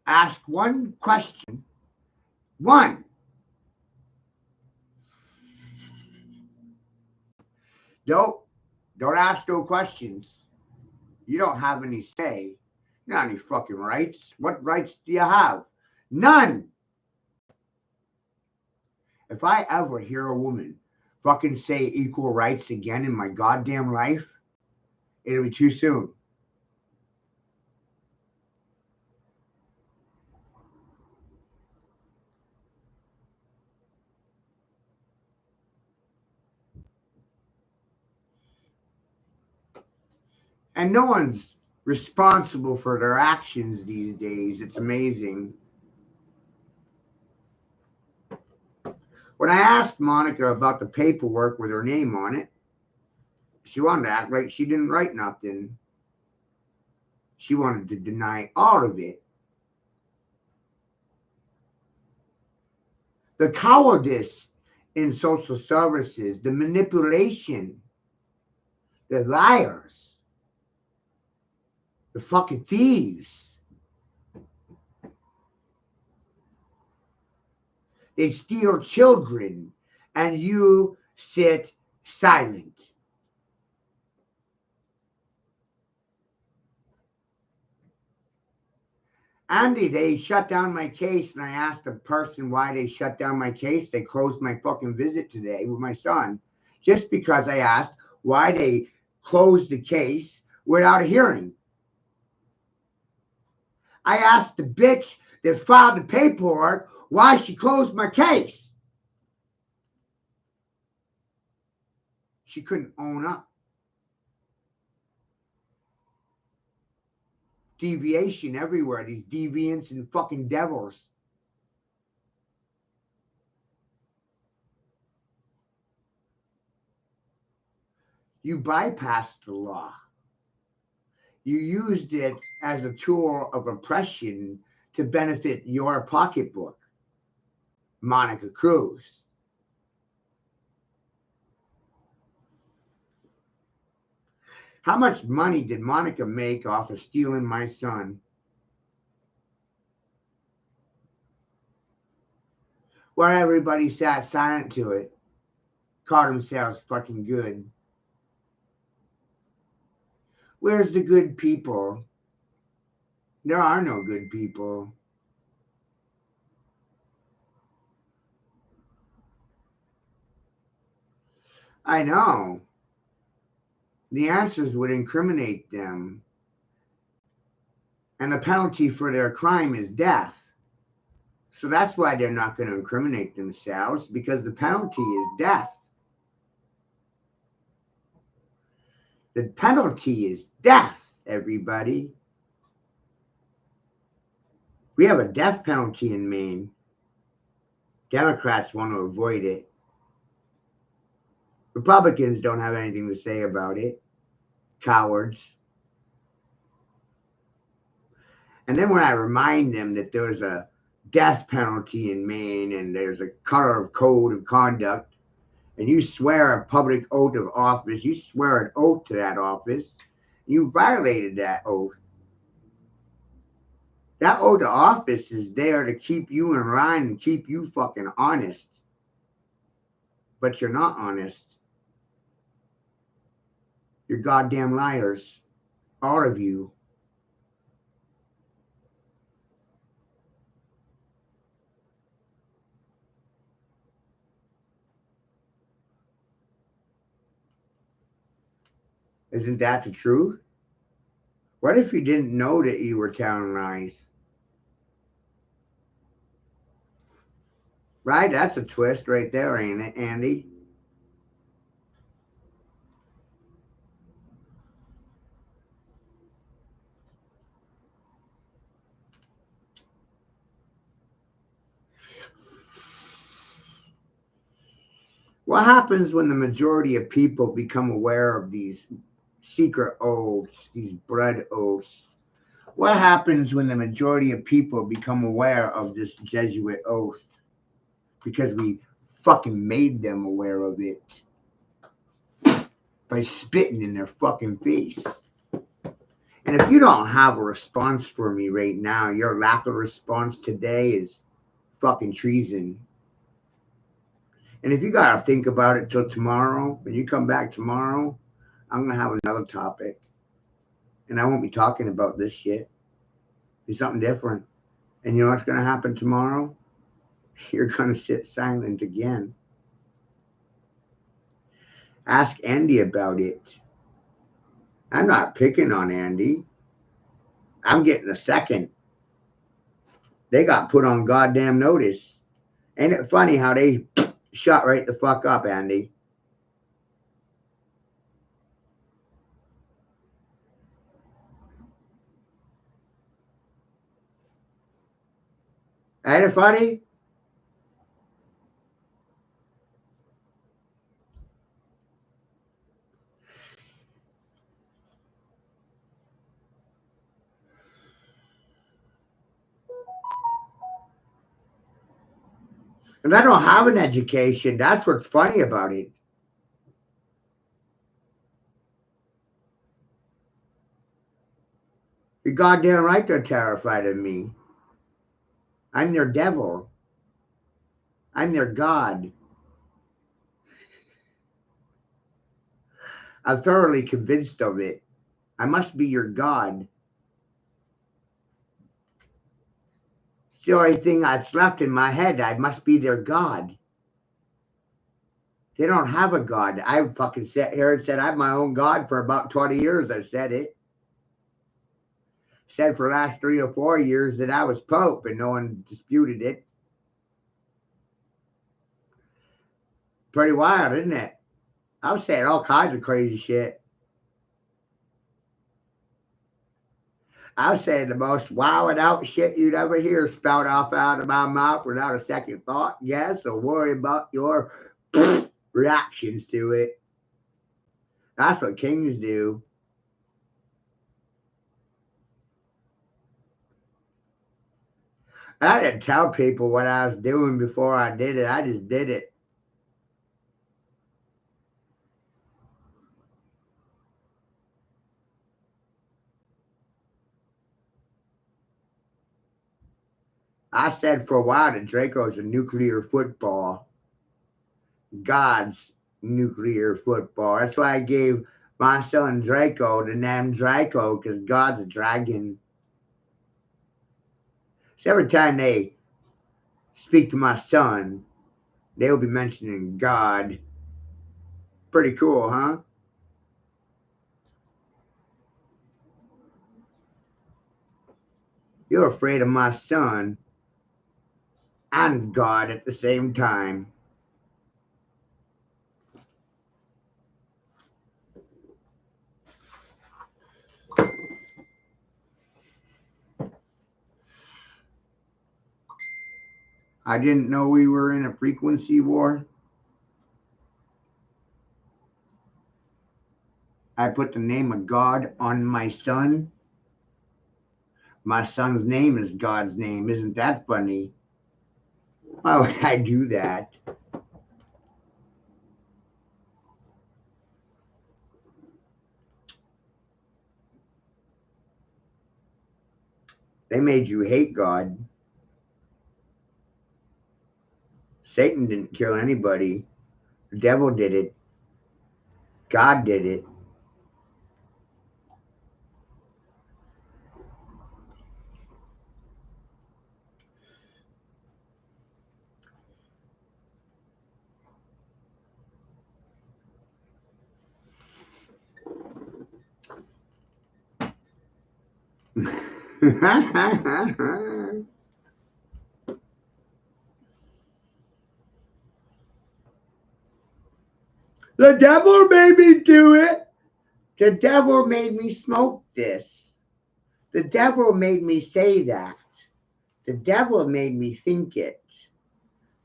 Ask one question. One. Don't don't ask no questions. You don't have any say. You don't have any fucking rights. What rights do you have? None. If I ever hear a woman fucking say equal rights again in my goddamn life, it'll be too soon. And no one's responsible for their actions these days. It's amazing. When I asked Monica about the paperwork with her name on it, she wanted to act like she didn't write nothing. She wanted to deny all of it. The cowardice in social services, the manipulation, the liars, the fucking thieves. They steal children and you sit silent. Andy, they shut down my case, and I asked the person why they shut down my case. They closed my fucking visit today with my son just because I asked why they closed the case without a hearing. I asked the bitch that filed the paperwork why she closed my case. She couldn't own up. Deviation everywhere, these deviants and fucking devils. You bypassed the law. You used it as a tool of oppression to benefit your pocketbook, Monica Cruz. How much money did Monica make off of stealing my son? Well, everybody sat silent to it, called themselves fucking good. Where's the good people? There are no good people. I know. The answers would incriminate them, and the penalty for their crime is death. So that's why they're not going to incriminate themselves, because the penalty is death. The penalty is death, everybody. We have a death penalty in Maine. Democrats want to avoid it. Republicans don't have anything to say about it. Cowards. And then when I remind them that there's a death penalty in Maine and there's a color of code of conduct, and you swear a public oath of office, you swear an oath to that office, you violated that oath. That oath of office is there to keep you in line and keep you fucking honest. But you're not honest. You're goddamn liars. All of you. Isn't that the truth? What if you didn't know that you were telling lies? Right? That's a twist right there, ain't it, Andy? What happens when the majority of people become aware of these secret oaths, these blood oaths? What happens when the majority of people become aware of this Jesuit oath? Because we fucking made them aware of it by spitting in their fucking face. And And if you don't have a response for me right now, your lack of response today is fucking treason. And if you gotta think about it till tomorrow, when you come back tomorrow, I'm gonna have another topic. And I won't be talking about this shit. Be something different. And you know what's gonna happen tomorrow? You're gonna sit silent again. Ask Andy about it. I'm not picking on Andy. I'm getting a second. They got put on goddamn notice. Ain't it funny how they shut right the fuck up, Andy? Ain't it funny? And I don't have an education. That's what's funny about it. You're goddamn right they're terrified of me. I'm their devil. I'm their God. I'm thoroughly convinced of it. I must be your God. It's the only thing that's left in my head. I must be their God. They don't have a God. I fucking sat here and said I'm my own God for about 20 years. I said it. Said for the last 3 or 4 years that I was Pope and no one disputed it. Pretty wild, isn't it? I was saying all kinds of crazy shit. I was saying the most wilding out shit you'd ever hear spout off out of my mouth without a second thought, guess, or worry about your reactions to it. That's what kings do. I didn't tell people what I was doing before I did it. I just did it. I said for a while that Draco's a nuclear football. God's nuclear football. That's why I gave my son Draco the name Draco, because God's a dragon. So every time they speak to my son, they'll be mentioning God. Pretty cool, huh? You're afraid of my son and God at the same time. I didn't know we were in a frequency war. I put the name of God on my son. My son's name is God's name. Isn't that funny? Why would I do that? They made you hate God. Satan didn't kill anybody. The devil did it. God did it. The devil made me do it. The devil made me smoke this. The devil made me say that. The devil made me think it.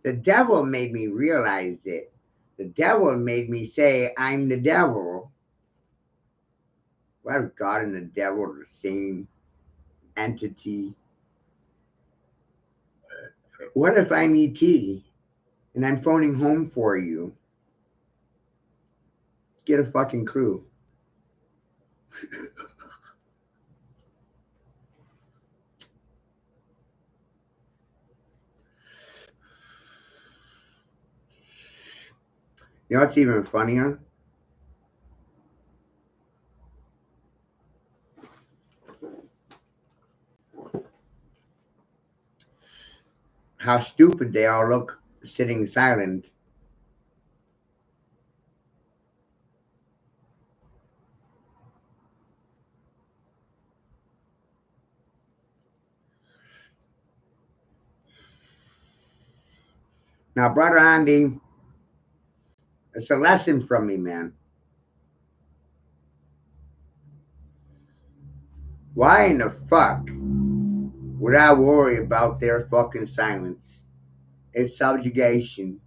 The devil made me realize it. The devil made me say, I'm the devil. What if God and the devil are the same entity? What if I'm ET and I'm phoning home for you? Get a fucking crew. You know what's even funnier? How stupid they all look sitting silent. Now, Brother Andy, it's a lesson from me, man. Why in the fuck would I worry about their fucking silence? It's subjugation.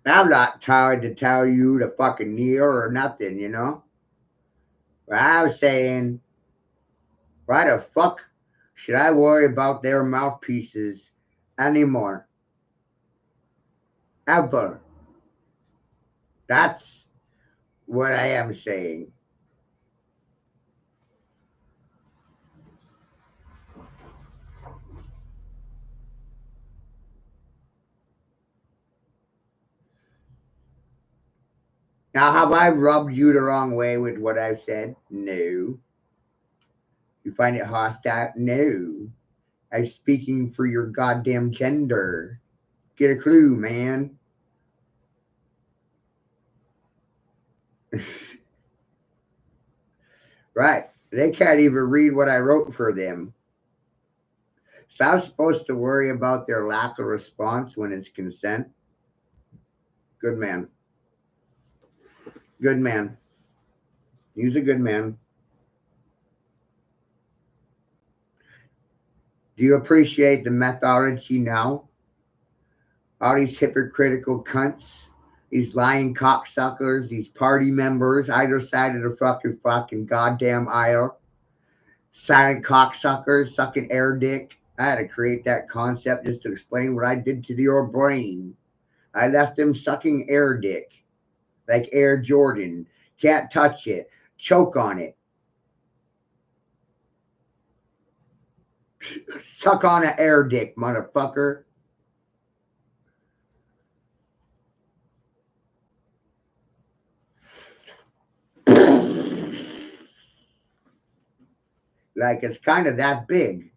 I'm not trying to tell you to fucking kneel or nothing, you know? But I was saying, why the fuck should I worry about their mouthpieces anymore? Ever. That's what I am saying. Now, have I rubbed you the wrong way with what I've said? No. You find it hostile? No. I'm speaking for your goddamn gender. Get a clue, man. Right. They can't even read what I wrote for them. So I'm supposed to worry about their lack of response when it's consent? Good man. Good man. He's a good man. Do you appreciate the methodology now? All these hypocritical cunts, these lying cocksuckers, these party members, either side of the fucking goddamn aisle, silent cocksuckers, sucking air dick. I had to create that concept just to explain what I did to your brain. I left them sucking air dick, like Air Jordan. Can't touch it. Choke on it. Suck on an air dick, motherfucker. Like it's kind of that big.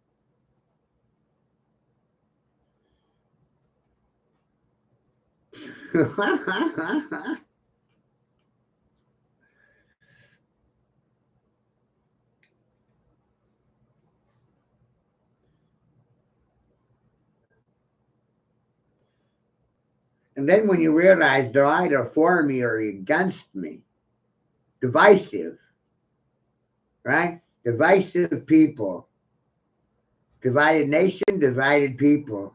And then when you realize they're either for me or against me, divisive, right? Divisive people. Divided nation, divided people.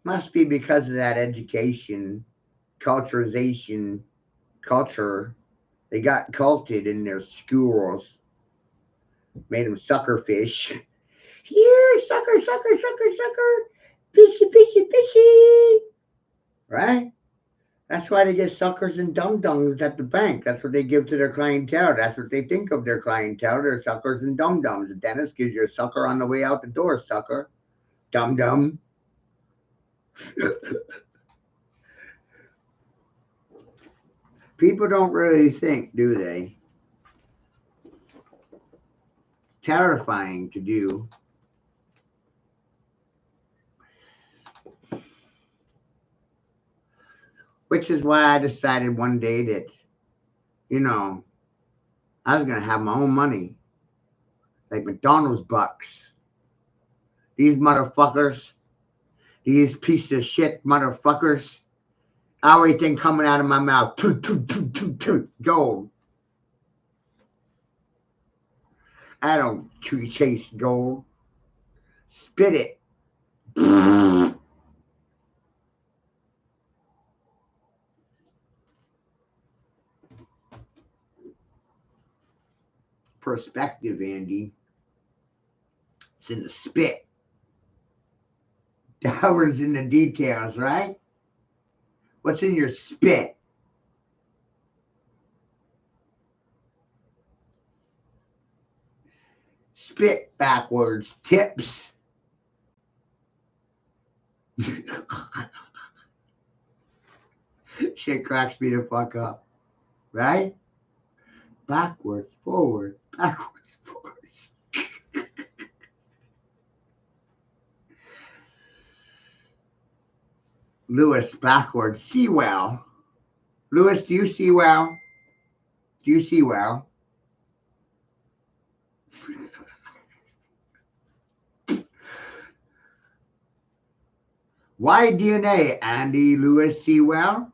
Must be because of that education, culturization, culture. They got culted in their schools, made them sucker fish. Here, sucker, sucker, sucker, sucker. Fishy, fishy, fishy. Right? That's why they get suckers and dum dums at the bank. That's what they give to their clientele. That's what they think of their clientele. They're suckers and dum dums. The dentist gives you a sucker on the way out the door, sucker. Dum dum. People don't really think, do they? It's terrifying to do. Which is why I decided one day that, you know, I was going to have my own money, like McDonald's bucks. These motherfuckers, these piece of shit motherfuckers, everything coming out of my mouth, toot, toot, toot, toot, toot, gold. I don't chase gold. Spit it. Perspective, Andy. It's in the spit. The hours in the details, right? What's in your spit? Spit backwards. Tips. Shit cracks me the fuck up. Right? Backwards, forwards, backwards, forwards. Lewis, backwards. See well. Lewis, do you see well? Do you see well? Why DNA, Andy Lewis Sewell?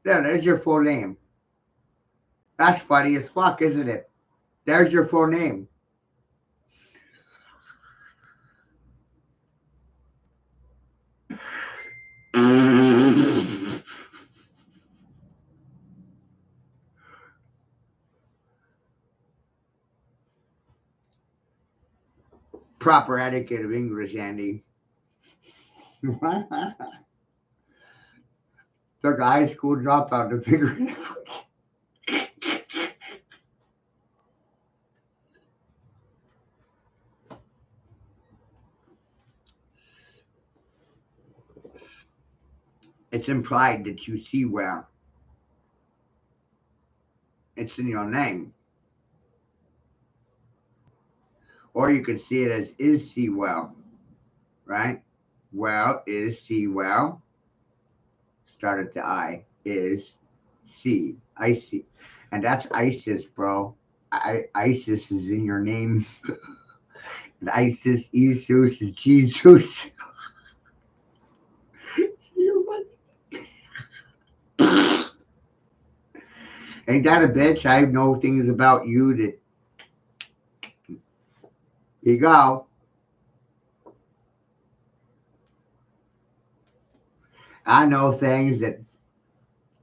There's your full name. That's funny as fuck, isn't it? There's your full name. Proper etiquette of English, Andy. Took a high school dropout to figure it out. It's implied that you see well. It's in your name. Or you could see it as is see well, right? Well is see well. Start at the I. Is see. I see. And that's ISIS, bro. ISIS is in your name. And ISIS, Jesus, is Jesus. Ain't that a bitch? I know things about you that. Here you go. I know things that.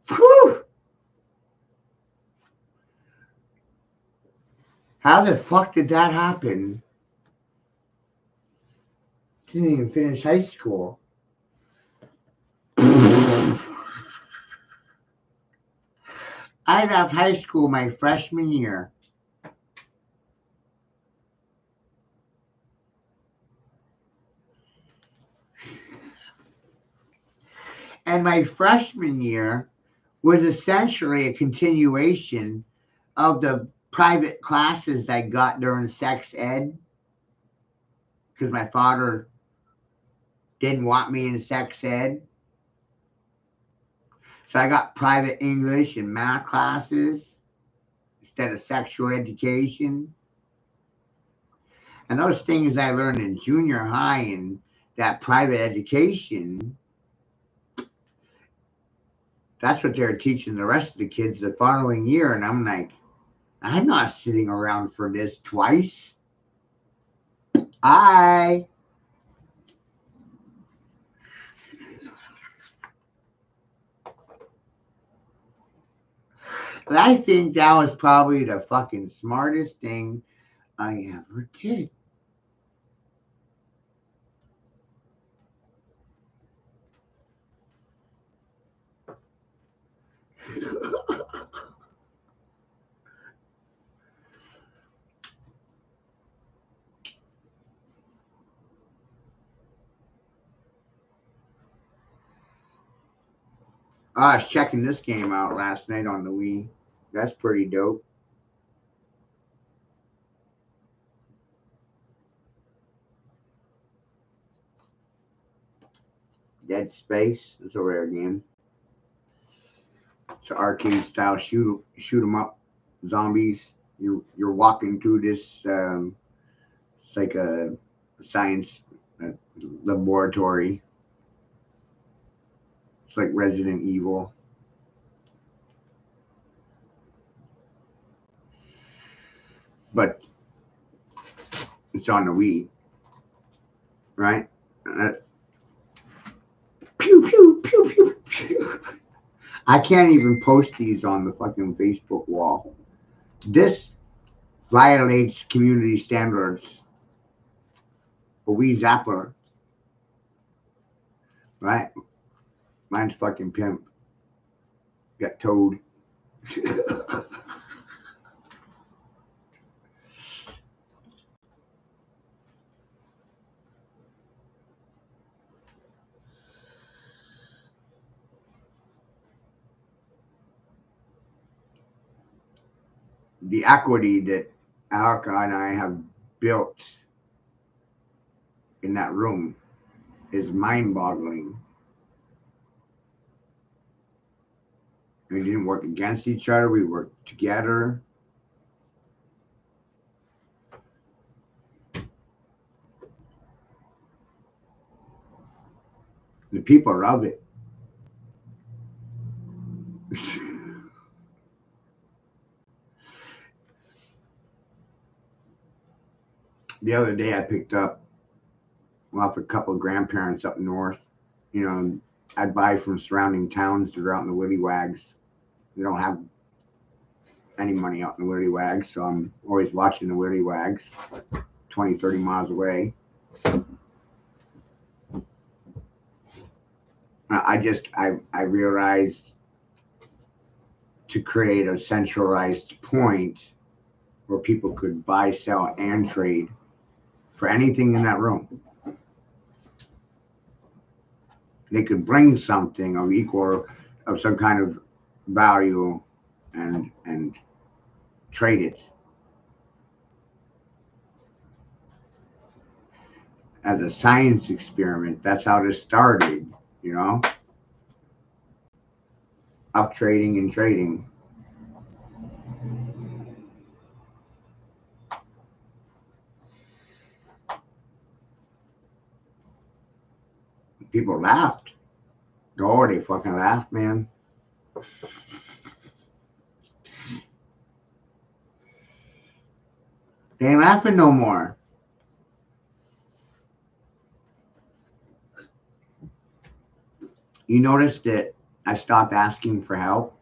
Whew, how the fuck did that happen? Didn't even finish high school. I left high school my freshman year. And my freshman year was essentially a continuation of the private classes I got during sex ed. Because my father didn't want me in sex ed. So I got private English and math classes instead of sexual education. And those things I learned in junior high and that private education, that's what they're teaching the rest of the kids the following year. And I'm like, I'm not sitting around for this twice. I think that was probably the fucking smartest thing I ever did. I was checking this game out last night on the Wii. That's pretty dope. Dead Space is a rare game. It's an arcade style shoot 'em up zombies. You're walking through this. It's like a science laboratory. It's like Resident Evil. But it's on the Wii, right? Pew, pew, pew, pew, pew. I can't even post these on the fucking Facebook wall. This violates community standards. A Wii Zapper, right? Mine's fucking pimp. Got towed. the equity that Alka and I have built in that room is mind-boggling. We didn't work against each other. We worked together. The people love it. The other day I picked up off a couple of grandparents up north. You know, I'd buy from surrounding towns that are out in the willy wags. We don't have any money out in the willy wags, so I'm always watching the willy wags 20, 30 miles away. I realized to create a centralized point where people could buy, sell, and trade for anything in that room. They could bring something of equal, of some kind of value, and trade it as a science experiment. That's how this started, you know, up trading and trading. People laughed. Oh, they fucking laughed, man. They ain't laughing no more. You notice that I stopped asking for help,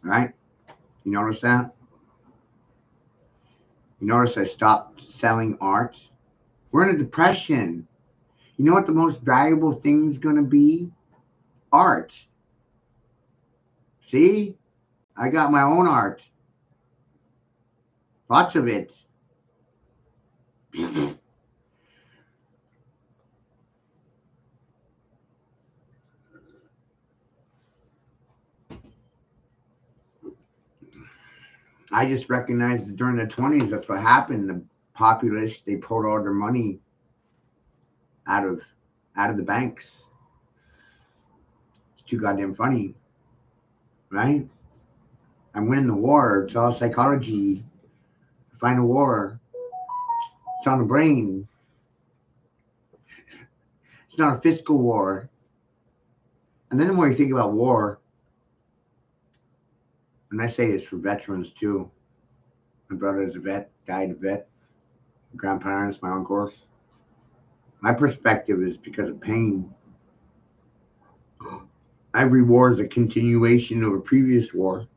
right? You notice that? You notice I stopped selling art? We're in a depression. You know what the most valuable thing is going to be? Art. See? I got my own art. Lots of it. I just recognized that during the 20s, that's what happened. The populace, they pulled all their money out of the banks. It's too goddamn funny, right? I'm winning the war. It's all psychology. Find a war. It's on the brain. It's not a fiscal war. And then the more you think about war, and I say this for veterans too. My brother is a vet, died a vet. My grandparents, my uncles. My perspective is because of pain. Every war is a continuation of a previous war.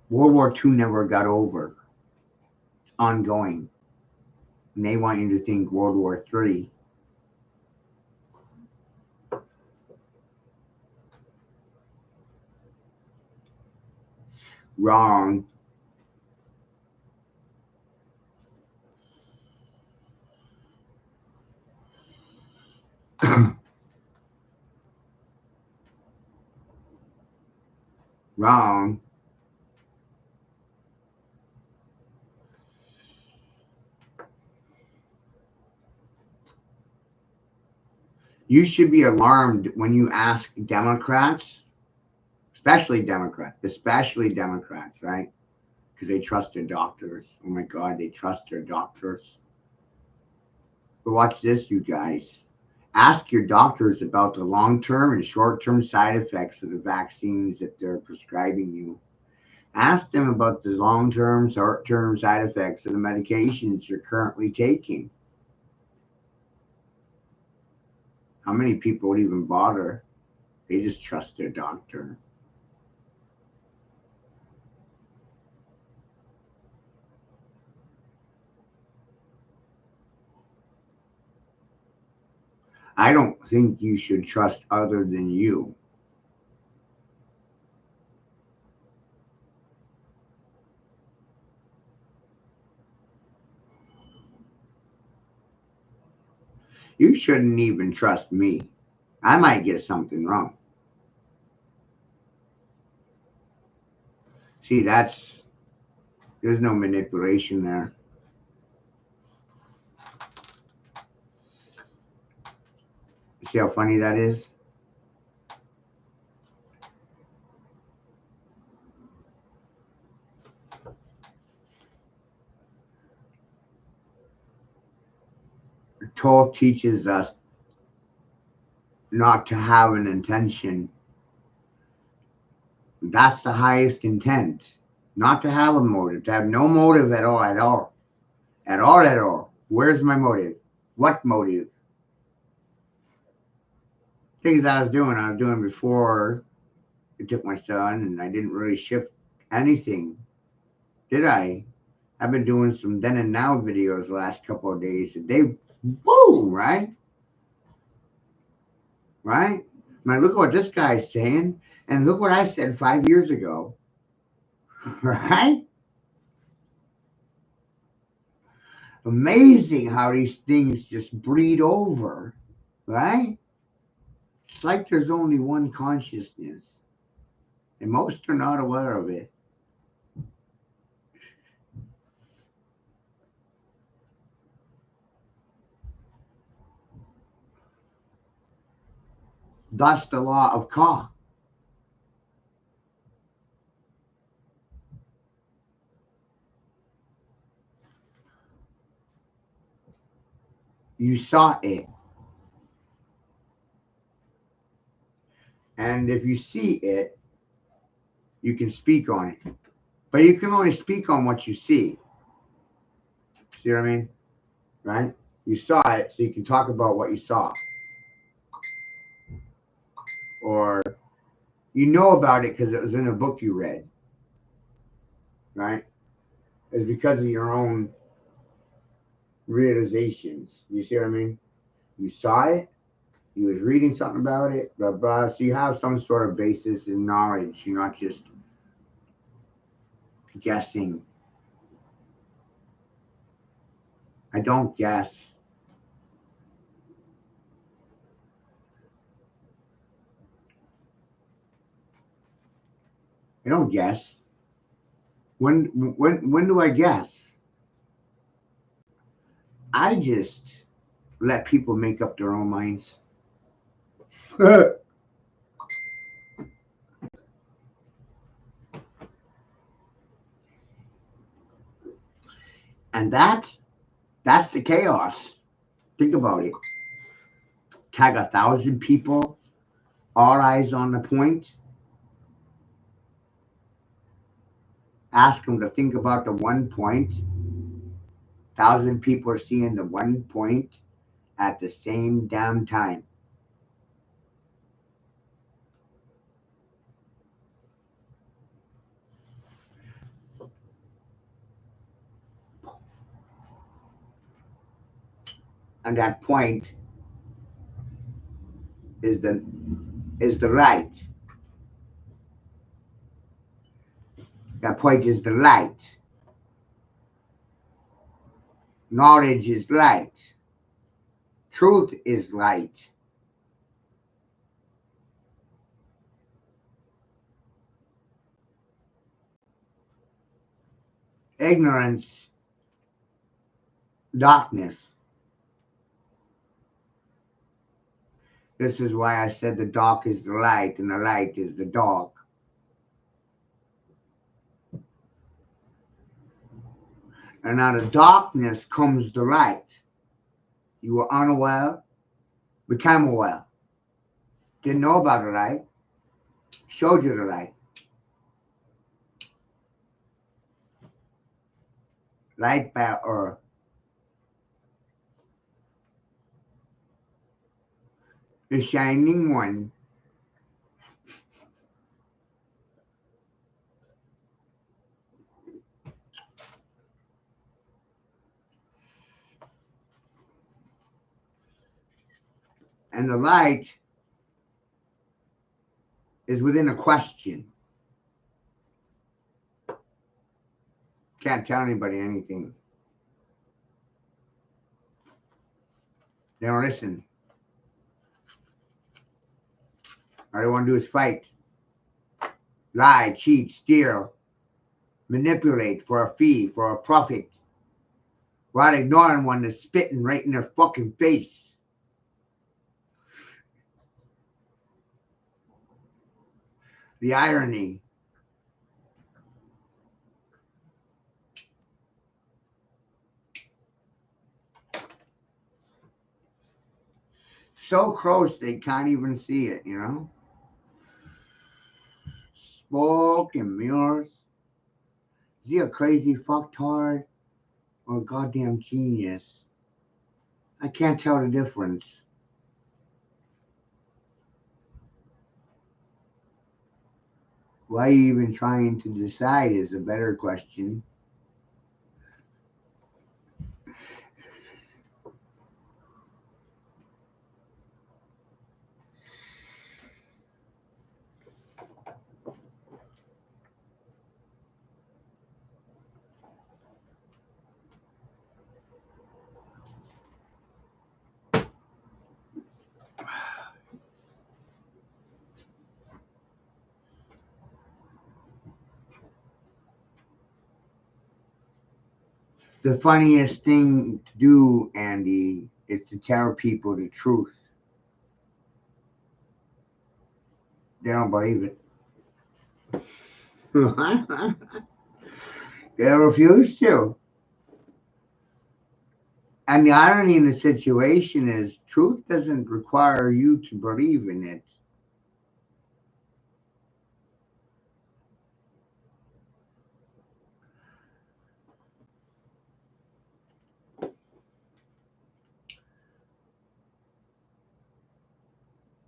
World War II never got over. It's ongoing. And they want you to think World War III. Wrong. Wrong. You should be alarmed when you ask Democrats, especially Democrats, right? Because they trust their doctors. Oh my God, they trust their doctors. But watch this, you guys. Ask your doctors about the long-term and short-term side effects of the vaccines that they're prescribing you. Ask them about the long-term, short-term side effects of the medications you're currently taking. How many people would even bother? They just trust their doctor. I don't think you should trust other than you. You shouldn't even trust me. I might get something wrong. See, there's no manipulation there. See how funny that is? The Torah teaches us not to have an intention. That's the highest intent. Not to have a motive, to have no motive at all, at all. At all, at all. Where's my motive? What motive? Things I was doing before I took my son, and I didn't really shift anything, did I? I've been doing some then and now videos the last couple of days. They, woo, right? Right? I mean, look at what this guy's saying, and look what I said 5 years ago. Right? Amazing how these things just breed over, right? It's like there's only one consciousness, and most are not aware of it. Thus, the law of Ka. You saw it. And if you see it, you can speak on it. But you can only speak on what you see. See what I mean? Right? You saw it, so you can talk about what you saw. Or you know about it because it was in a book you read. Right? It's because of your own realizations. You see what I mean? You saw it, you was reading something about it, blah, blah. So you have some sort of basis in knowledge. You're not just guessing. I don't guess. I don't guess. When do I guess? I just let people make up their own minds. And that's the chaos. Think about it. Tag 1,000 people, all eyes on the point. Ask them to think about the one point. 1,000 people are seeing the one point at the same damn time. And that point is the light. That point is the light. Knowledge is light. Truth is light. Ignorance, darkness. This is why I said the dark is the light and the light is the dark. And out of darkness comes the light. You were unaware, became aware. Didn't know about the light, showed you the light. Light bearer. The shining one. And the light is within a question. Can't tell anybody anything. They don't listen. All they want to do is fight, lie, cheat, steal, manipulate for a fee, for a profit, while ignoring one that's spitting right in their fucking face. The irony. So close they can't even see it, you know? Smoke and mirrors. Is he a crazy fucktard or a goddamn genius? I can't tell the difference. Why are you even trying to decide is a better question. The funniest thing to do, Andy, is to tell people the truth. They don't believe it. They refuse to. And the irony in the situation is truth doesn't require you to believe in it.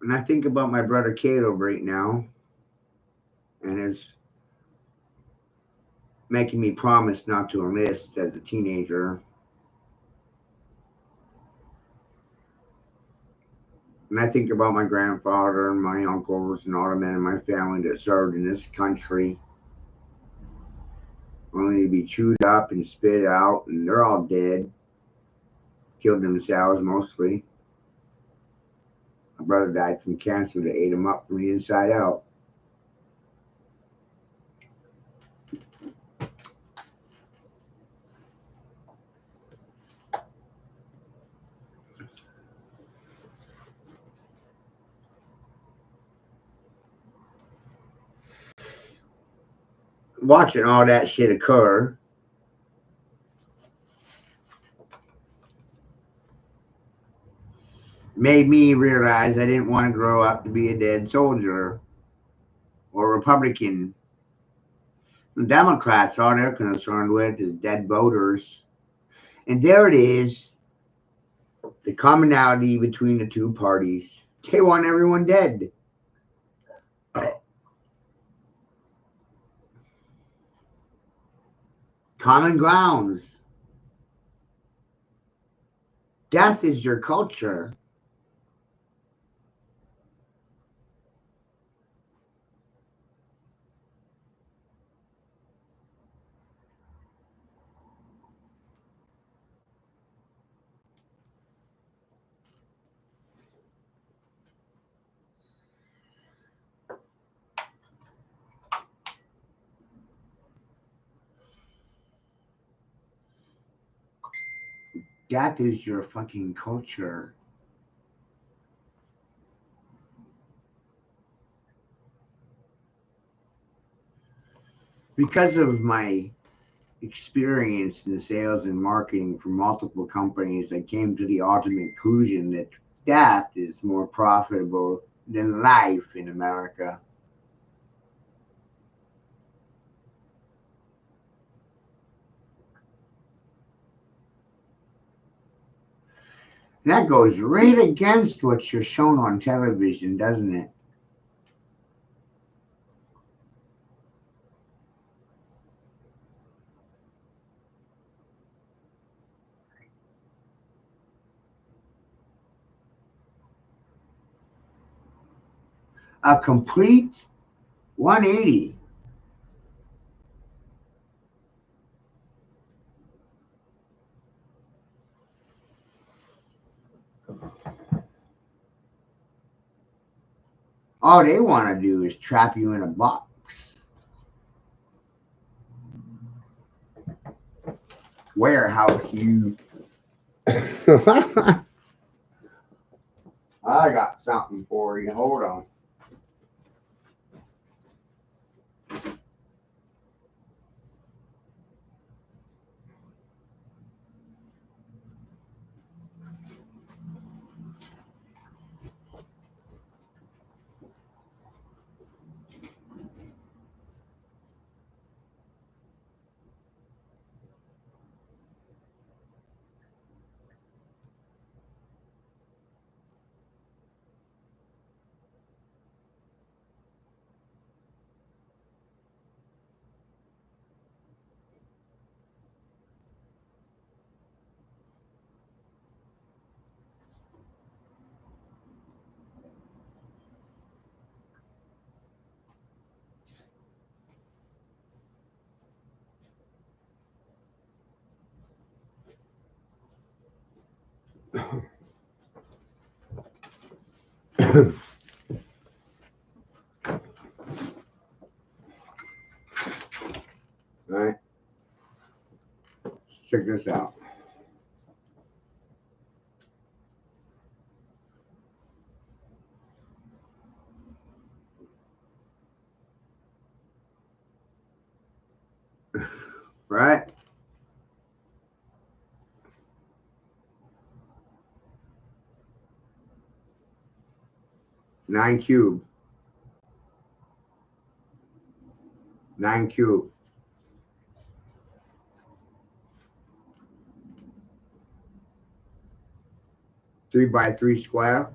And I think about my brother Caleb right now, and it's making me promise not to enlist as a teenager. And I think about my grandfather and my uncles and all the men in my family that served in this country, only to be chewed up and spit out, and they're all dead, killed themselves mostly. My brother died from cancer that ate him up from the inside out. Watching all that shit occur made me realize I didn't want to grow up to be a dead soldier or Republican. The Democrats, all they're concerned with is dead voters. And there it is, the commonality between the two parties. They want everyone dead. Common grounds. Death is your culture. Death is your fucking culture. Because of my experience in sales and marketing for multiple companies, I came to the ultimate conclusion that death is more profitable than life in America. And that goes right against what you're shown on television, doesn't it? A complete 180. All they want to do is trap you in a box. warehouse, you. I got something for you. Hold on. Right? Check this out. Right? Nine cube. 9 cube. 3 by 3 square.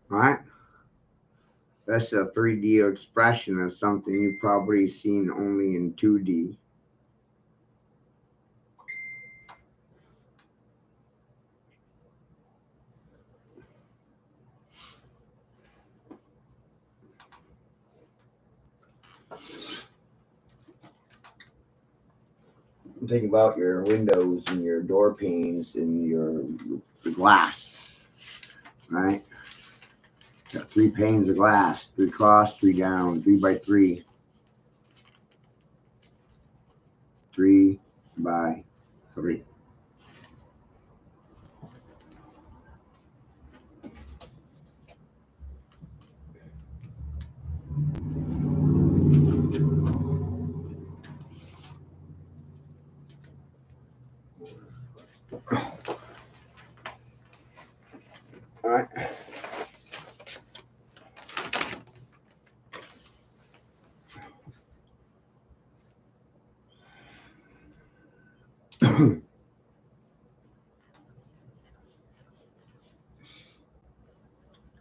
Right? That's a 3D expression of something you've probably seen only in 2D. Think about your windows and your door panes and your glass, right? Got 3 panes of glass, 3 across, 3 down, 3 by 3. 3 by 3. All right.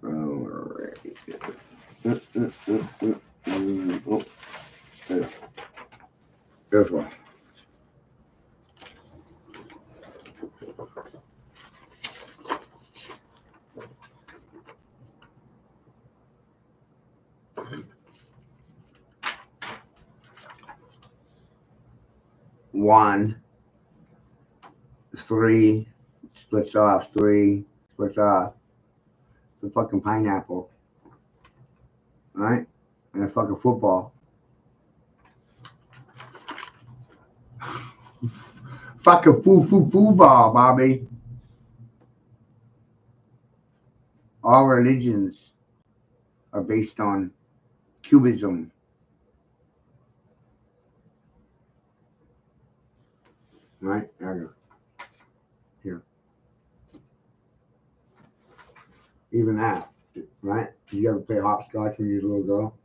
Alright. Oh, there. There's one. One, 3, splits off, 3, splits off. It's a fucking pineapple. Right? And a fucking football. Fucking foo ball, Bobby. All religions are based on cubism. Right? Here. Even that. Right? Did you ever play hopscotch when you were a little girl?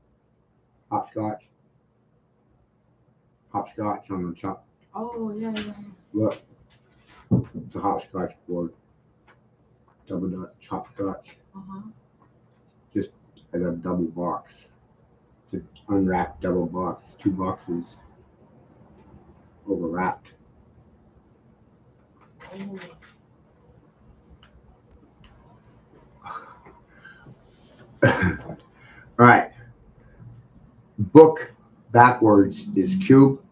Hopscotch? Hopscotch on the top. Oh, yeah. Look. It's a hopscotch board. Double Dutch, hopscotch. Just as a double box. It's an unwrapped double box. 2 boxes overwrapped. Right. Book backwards is cube.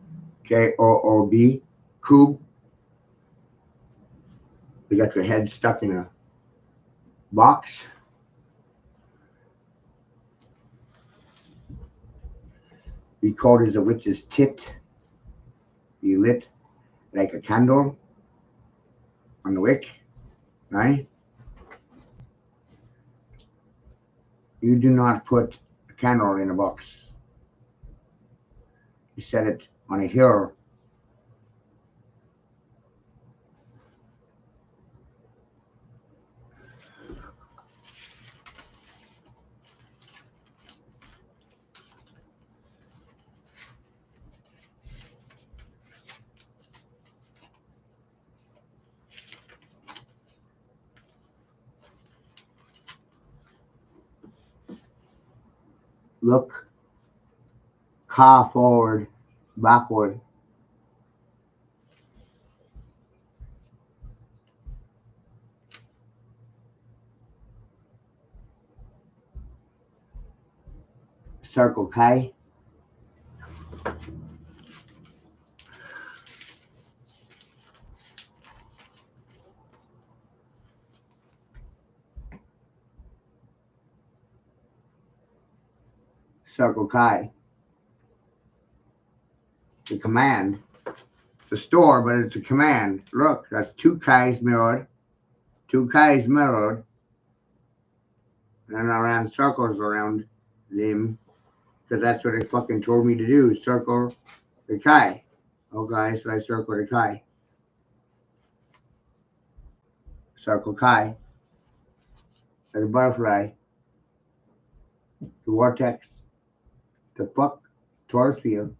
Koob. Cube. You got your head stuck in a box. Be cold as a witch's tit. Be lit like a candle on the wick, right? You do not put a candle in a box. You set it on a hill. Look, car forward, backward. Circle K. Circle K. The command. The store, but it's a command. Look, that's two K's mirrored. Two K's mirrored. And I ran circles around them because that's what they fucking told me to do. Circle the K. Okay, so I circle the K. Circle K. The butterfly. The vortex. The fuck. Taurus field.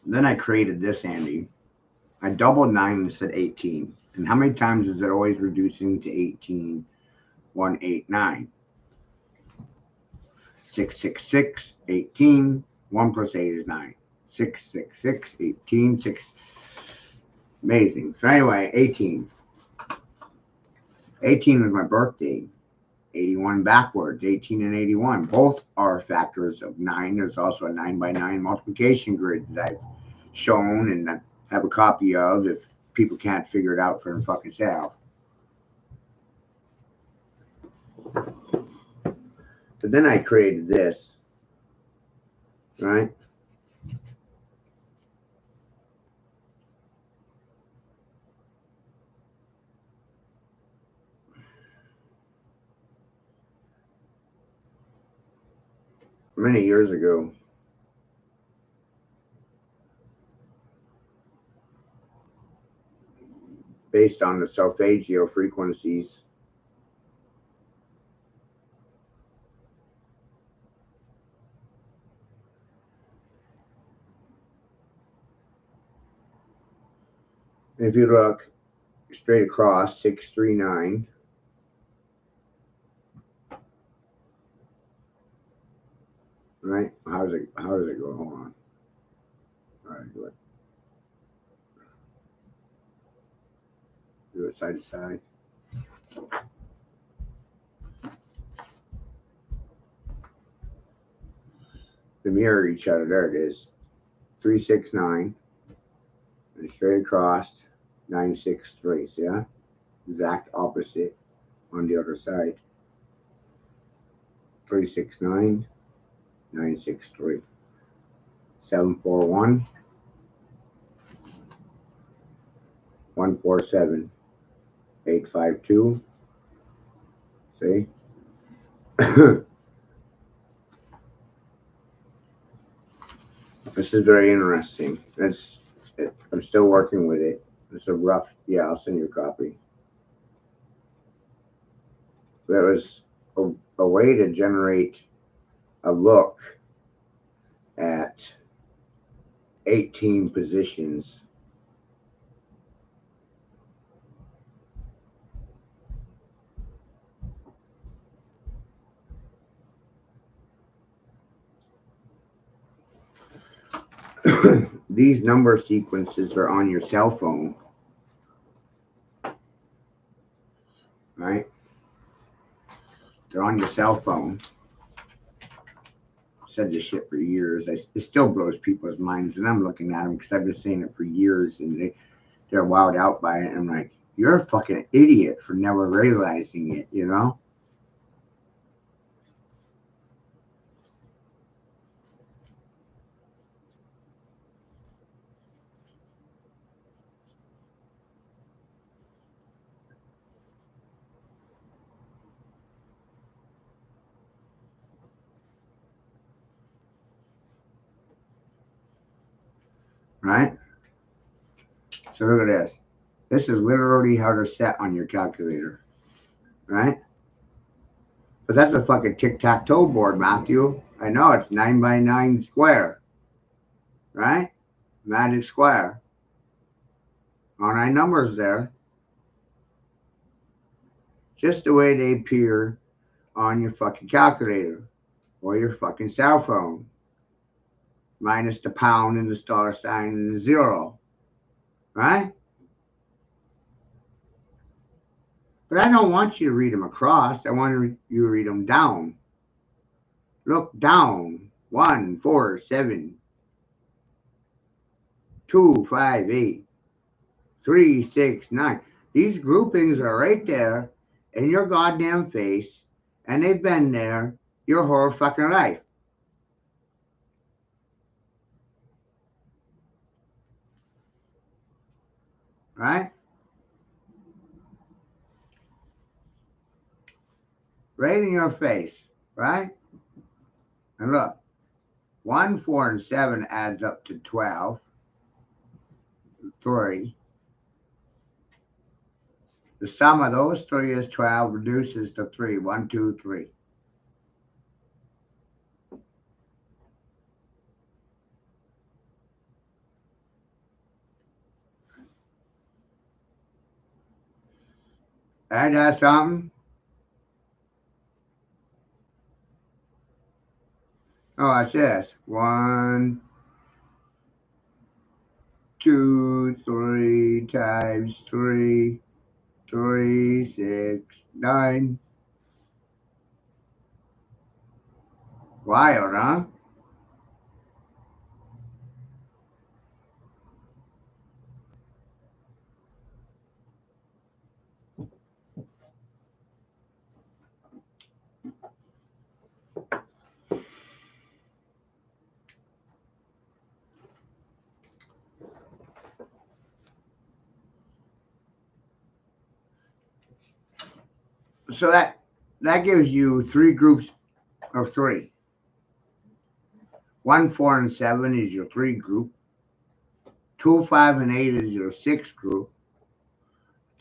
Then I created this, Andy. I doubled 9 and said 18. And how many times is it always reducing to 18? 1, 8, 9. 6, 6, 6, 18. 1 plus 8 is 9. 6, 6, 6, 18, 6. Amazing. So anyway, 18. 18 was my birthday. 81 backwards, 18 and 81. Both are factors of 9. There's also a 9 by 9 multiplication grid that I've shown and have a copy of if people can't figure it out for their fucking self. But then I created this, right? Many years ago. Based on the solfeggio frequencies. If you look straight across, 639. Right? How does it go? Hold on. All right, do it. Do it side to side. They mirror each other. There it is. 369, and straight across 963. See that? Exact opposite on the other side. 369, 963. 741, 147, 852. See? This is very interesting. I'm still working with it. It's a rough, yeah, I'll send you a copy. There was a way to generate a look at 18 positions. These number sequences are on your cell phone, right? They're on your cell phone. I've said this shit for years. It still blows people's minds, and I'm looking at them because I've been saying it for years, and they're wowed out by it. I'm like, you're a fucking idiot for never realizing it, you know? Right? So look at this. This is literally how they're set on your calculator, right? But that's a fucking tic-tac-toe board, Matthew. I know it's 9 by 9 square, right? Magic square. All 9 numbers there. Just the way they appear on your fucking calculator or your fucking cell phone. Minus the pound and the star sign and the 0, right? But I don't want you to read them across. I want you to read them down. Look down. 1, 4, 7, 2, 5, 8, 3, 6, 9. These groupings are right there in your goddamn face, and they've been there your whole fucking life. Right? Right in your face, right? And look, 1, 4, and 7 adds up to 12. 3. The sum of those 3 is 12, reduces to 3. 1, 2, 3. Ain't that something? Oh, it's this. 1, 2, 3 times 3, 3, 6, 9. Wild, huh? So that gives you 3 groups of 3. 1, 4, and 7 is your 3 group. 2, 5, and 8 is your 6 group.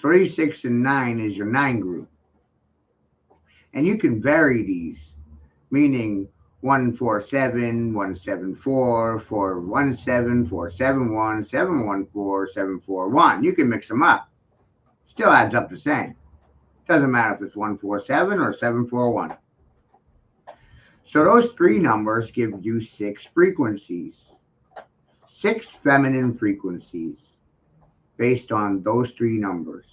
3, 6, and 9 is your 9 group. And you can vary these, meaning 1, 4, 7, 1, 7, 4, 4, 1, 7, 4, 7, 1, 7, 1, 4, 7, 4, 1. You can mix them up. Still adds up the same. Doesn't matter if it's 1, 4, 7 or 7, 4, 1. So those 3 numbers give you 6 frequencies. 6 feminine frequencies based on those 3 numbers.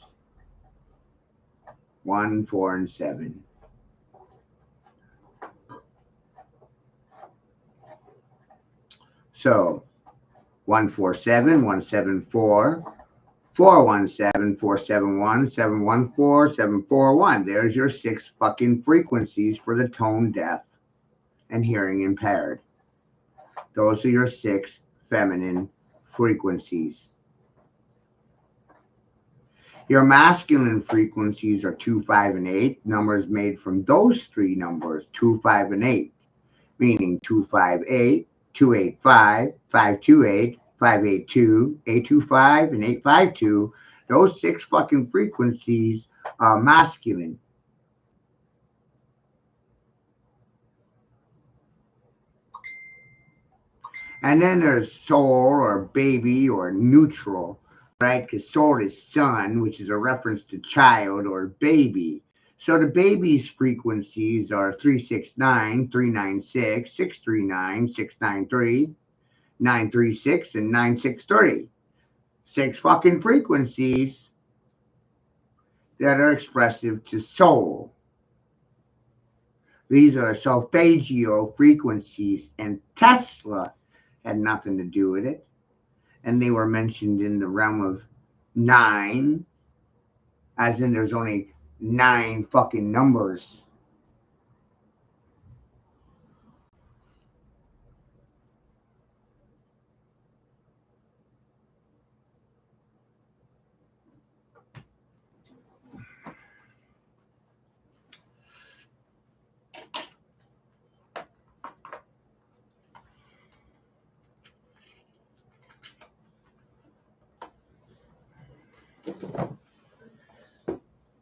1, 4, and 7. So 147, 174, 417, 471, 714, 741. There's your six fucking frequencies for the tone deaf and hearing impaired. Those are your six feminine frequencies. Your masculine frequencies are 2, 5, and 8. Numbers made from those three numbers, 2, 5, and 8, meaning 258, 285, 528, 582, 825, and 852. Those six fucking frequencies are masculine. And then there's soul or baby or neutral, right? Because soul is son, which is a reference to child or baby. So the baby's frequencies are 369, 396, 639, 693, 936, and 963. Six fucking frequencies that are expressive to soul. These are solfeggio frequencies, and Tesla had nothing to do with it. And they were mentioned in the realm of nine, as in there's only nine fucking numbers.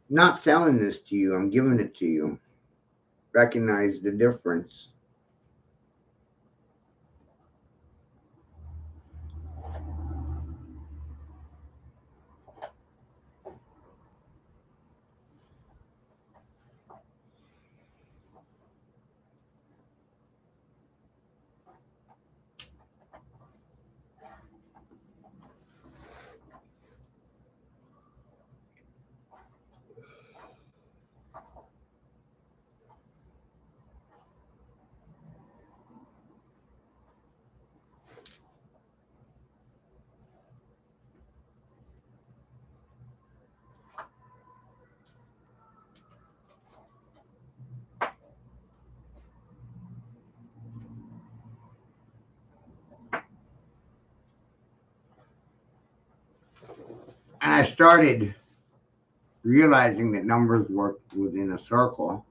Not selling this to you, I'm giving it to you. Recognize the difference. And I started realizing that numbers work within a circle.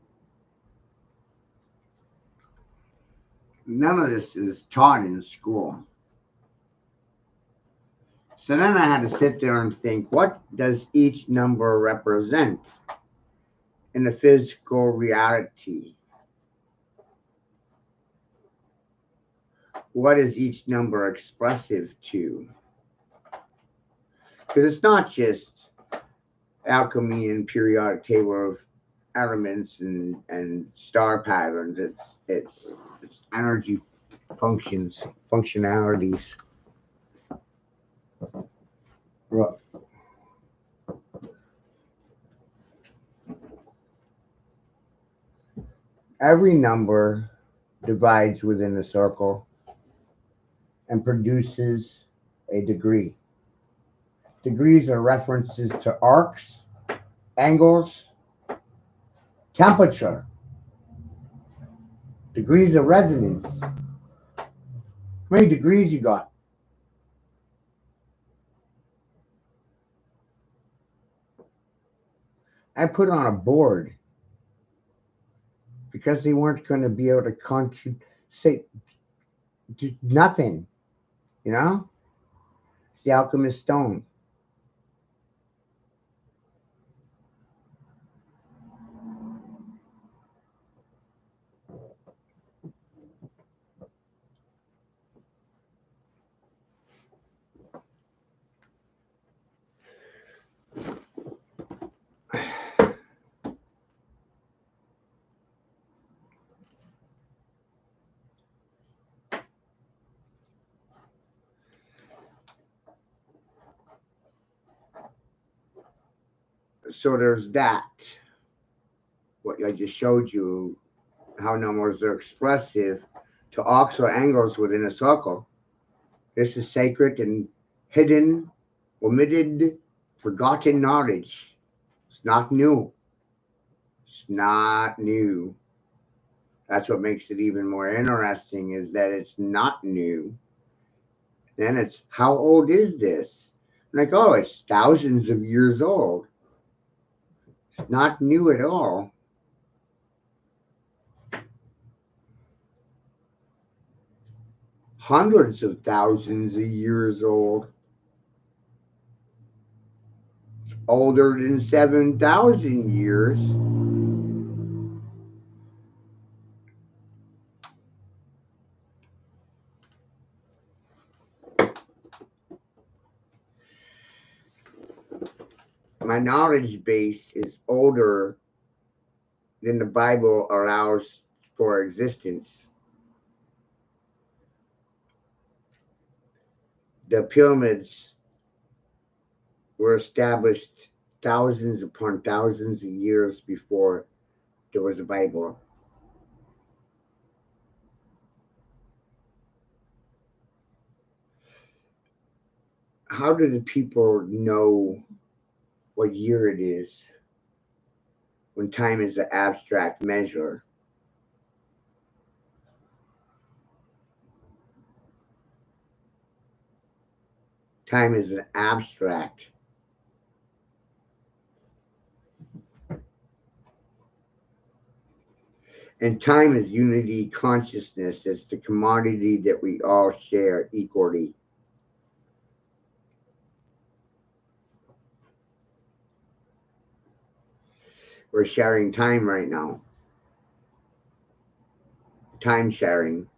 None of this is taught in school. So then I had to sit there and think, what does each number represent in the physical reality? What is each number expressive to? Because it's not just alchemy and periodic table of elements and star patterns. It's energy functionalities. Look, every number divides within a circle and produces a degree. Degrees are references to arcs, angles, temperature, degrees of resonance. How many degrees you got? I put on a board because they weren't going to be able to say nothing, you know? It's the alchemist stone. So there's that. What I just showed you, how numbers are expressive to arcs or angles within a circle. This is sacred and hidden, omitted, forgotten knowledge. It's not new. It's not new. That's what makes it even more interesting is that it's not new. Then it's how old is this? Like, oh, it's thousands of years old. It's not new at all. Hundreds of thousands of years old. Older than 7,000 years. My knowledge base is older than the Bible allows for existence. The pyramids were established thousands upon thousands of years before there was a Bible. How do the people know what year it is when time is an abstract measure? Time is an abstract. And time is unity consciousness. It's the commodity that we all share equally. We're sharing time right now. Time sharing.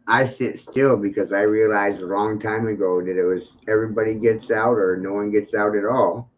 I sit still because I realized a long time ago that it was everybody gets out or no one gets out at all.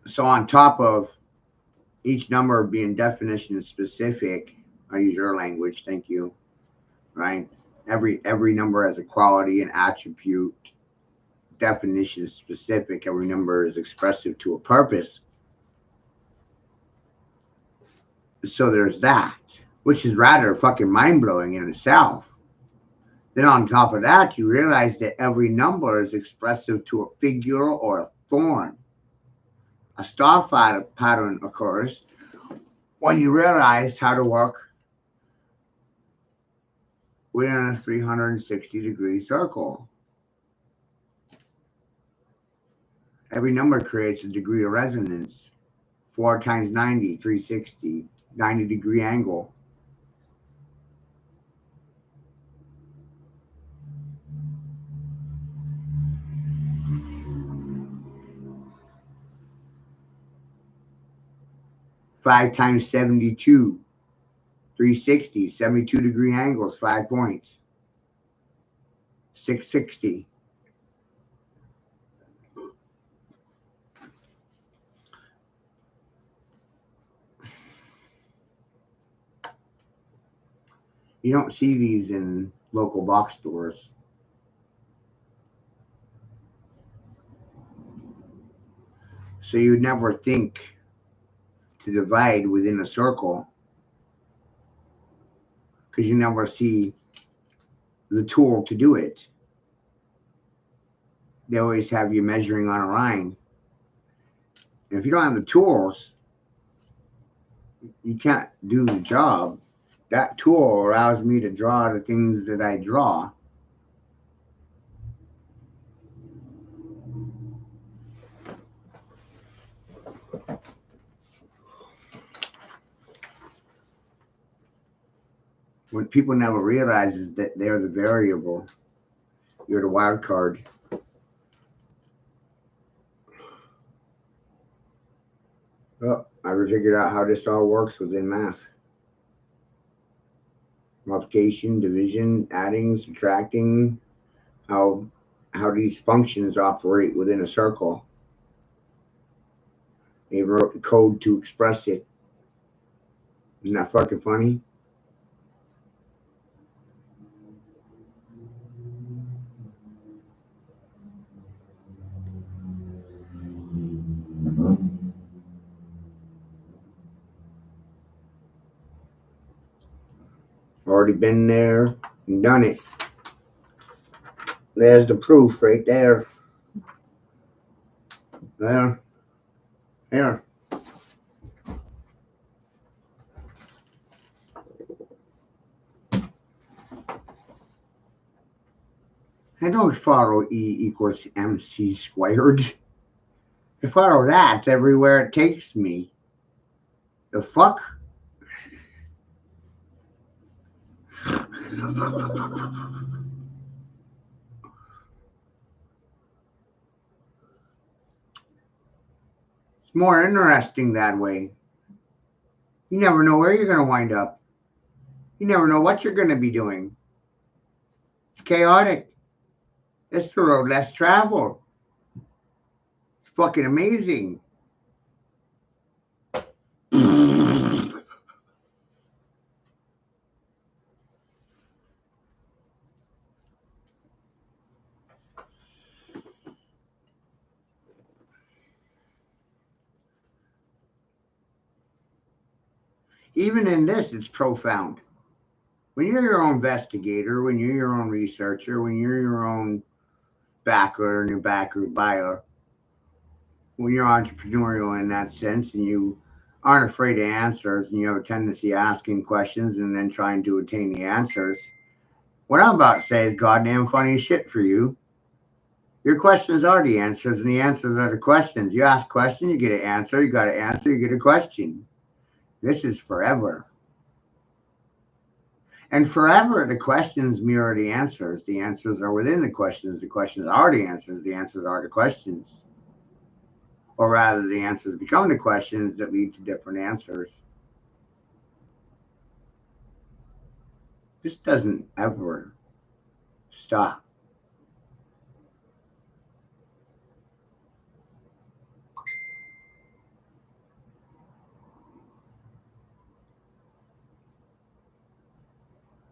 So on top of each number being definition specific, I use your language, thank you. Right? Every number has a quality and attribute, definition specific. Every number is expressive to a purpose. So there's that, which is rather fucking mind blowing in itself. Then on top of that, you realize that every number is expressive to a figure or a form. A star pattern occurs when you realize how to work within a 360-degree circle. Every number creates a degree of resonance. 4 times 90, 360, 90-degree angle. Five times 72, 360, 72-degree angles, 5 points. 660. You don't see these in local box stores. So you would never think to divide within a circle because you never see the tool to do it. They always have you measuring on a line. And if you don't have the tools, you can't do the job. That tool allows me to draw the things that I draw. What people never realize is that they're the variable. You're the wild card. Oh, I figured out how this all works within math. Multiplication, division, adding, subtracting, how these functions operate within a circle. They wrote the code to express it. Isn't that fucking funny? Already been there and done it. There's the proof right there. There. There. I don't follow E equals MC squared. I follow that everywhere it takes me. The fuck? It's more interesting that way. You never know where you're going to wind up. You never know what you're going to be doing. It's chaotic. It's the road less traveled. It's fucking amazing. Even in this, it's profound. When you're your own investigator, when you're your own researcher, when you're your own backer and your backer buyer, when you're entrepreneurial in that sense and you aren't afraid of answers and you have a tendency asking questions and then trying to attain the answers, what I'm about to say is goddamn funny shit for you. Your questions are the answers and the answers are the questions. You ask a question, you get an answer, you got an answer, you get a question. This is forever. And forever, the questions mirror the answers. The answers are within the questions are the answers are the questions. Or rather, the answers become the questions that lead to different answers. This doesn't ever stop.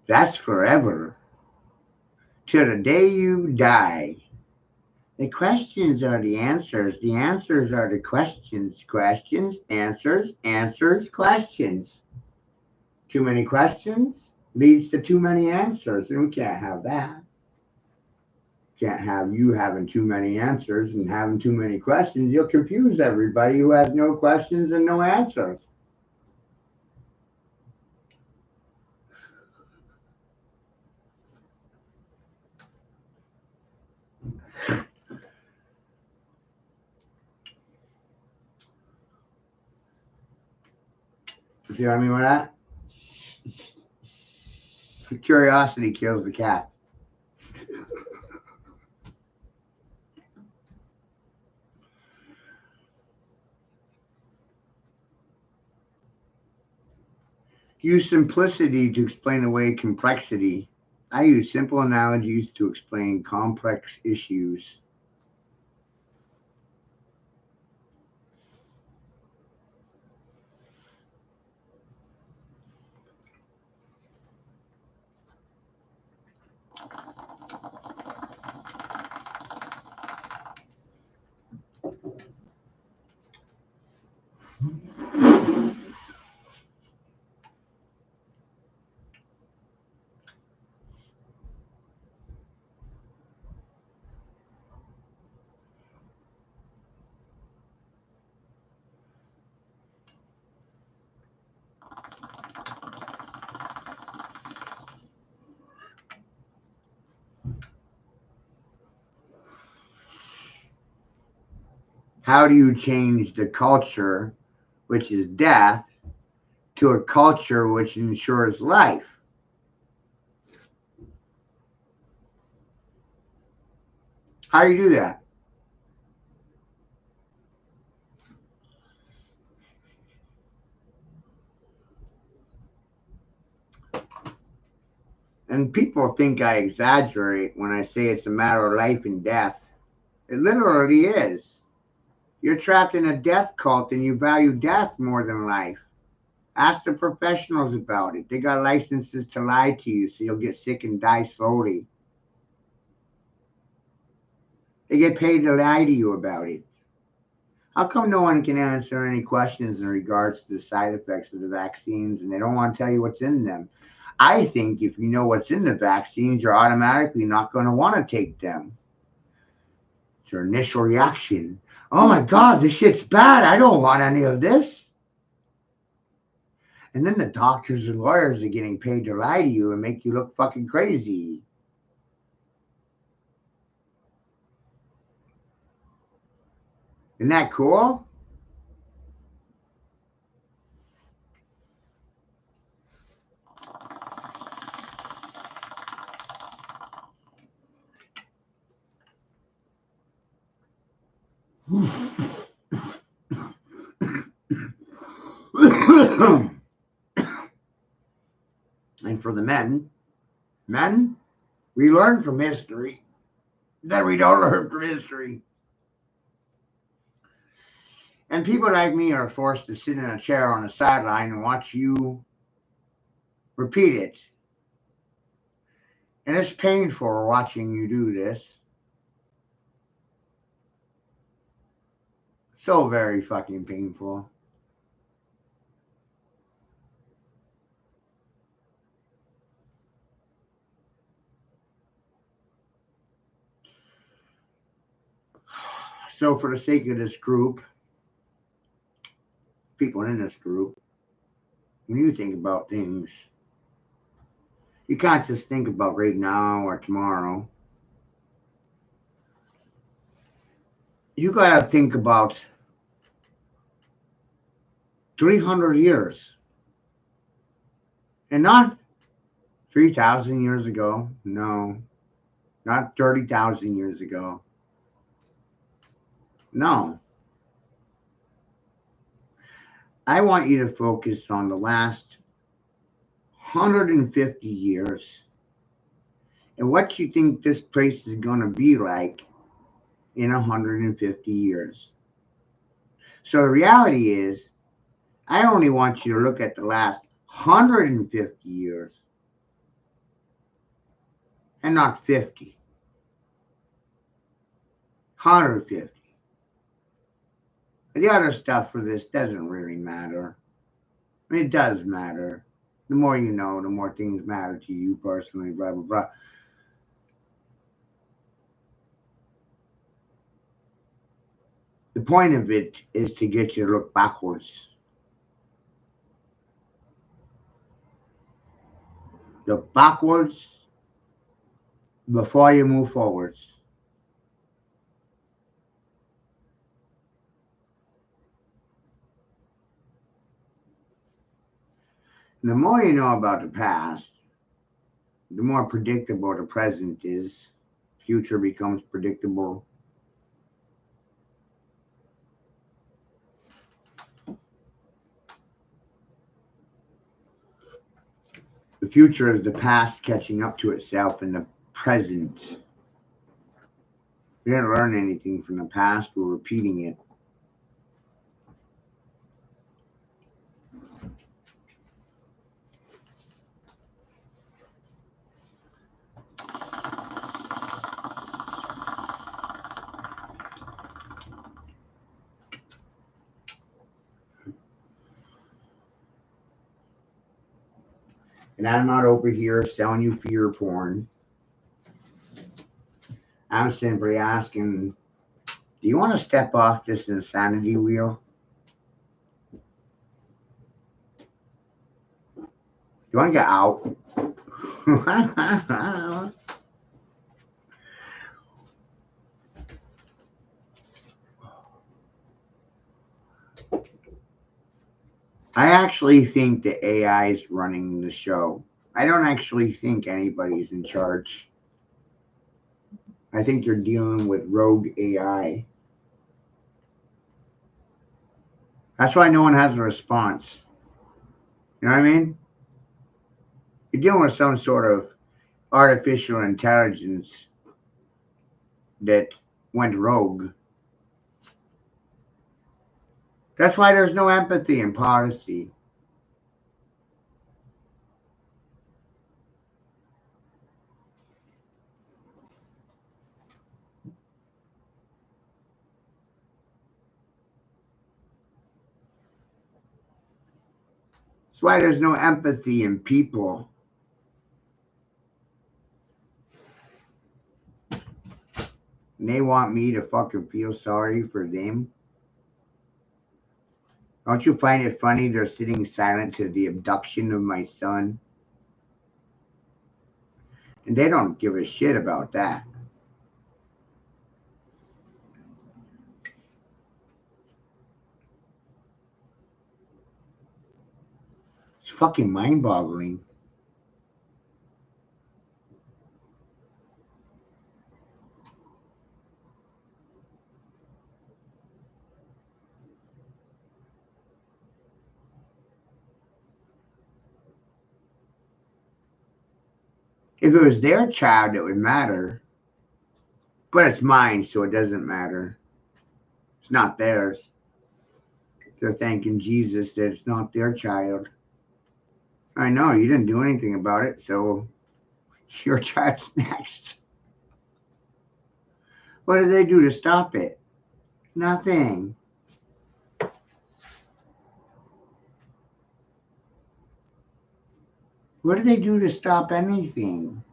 That's forever. Till the day you die. The questions are the answers are the questions. Questions, answers, answers, questions. Too many questions leads to too many answers, and we can't have that. Can't have you having too many answers and having too many questions. You'll confuse everybody who has no questions and no answers. See what I mean by that? Curiosity kills the cat. Use simplicity to explain away complexity. I use simple analogies to explain complex issues. How do you change the culture, which is death, to a culture which ensures life? How do you do that? And people think I exaggerate when I say it's a matter of life and death. It literally is. You're trapped in a death cult and you value death more than life. Ask the professionals about it. They got licenses to lie to you so you'll get sick and die slowly. They get paid to lie to you about it. How come no one can answer any questions in regards to the side effects of the vaccines and they don't want to tell you what's in them? I think if you know what's in the vaccines, you're automatically not going to want to take them. It's your initial reaction. Oh my God, this shit's bad. I don't want any of this. And then the doctors and lawyers are getting paid to lie to you and make you look fucking crazy. Isn't that cool? And for the men, we learn from history that we don't learn from history. And people like me are forced to sit in a chair on the sideline and watch you repeat it. And it's painful watching you do this. So very fucking painful. So, for the sake of this group, people in this group, when you think about things, you can't just think about right now or tomorrow. You gotta think about 300 years. And not 3,000 years ago. No. Not 30,000 years ago. No. I want you to focus on the last 150 years and what you think this place is going to be like in 150 years. So the reality is, I only want you to look at the last 150 years and not 50. 150. The other stuff for this doesn't really matter. I mean, it does matter. The more you know, the more things matter to you personally, blah, blah, blah. The point of it is to get you to look backwards. Look backwards before you move forwards. And the more you know about the past, the more predictable the present is. Future becomes predictable. The future is the past catching up to itself in the present. We didn't learn anything from the past, we're repeating it. And I'm not over here selling you fear porn. I'm simply asking, do you want to step off this insanity wheel? You want to get out? I actually think the AI is running the show. I don't actually think anybody's in charge. I think you're dealing with rogue AI. That's why no one has a response. You know what I mean? You're dealing with some sort of artificial intelligence that went rogue. That's why there's no empathy in policy. That's why there's no empathy in people. And they want me to fucking feel sorry for them. Don't you find it funny they're sitting silent to the abduction of my son? And they don't give a shit about that. It's fucking mind boggling. If it was their child, it would matter. But it's mine, so it doesn't matter. It's not theirs. They're thanking Jesus that it's not their child. I know, you didn't do anything about it, so your child's next. What did they do to stop it? Nothing. What did they do to stop anything?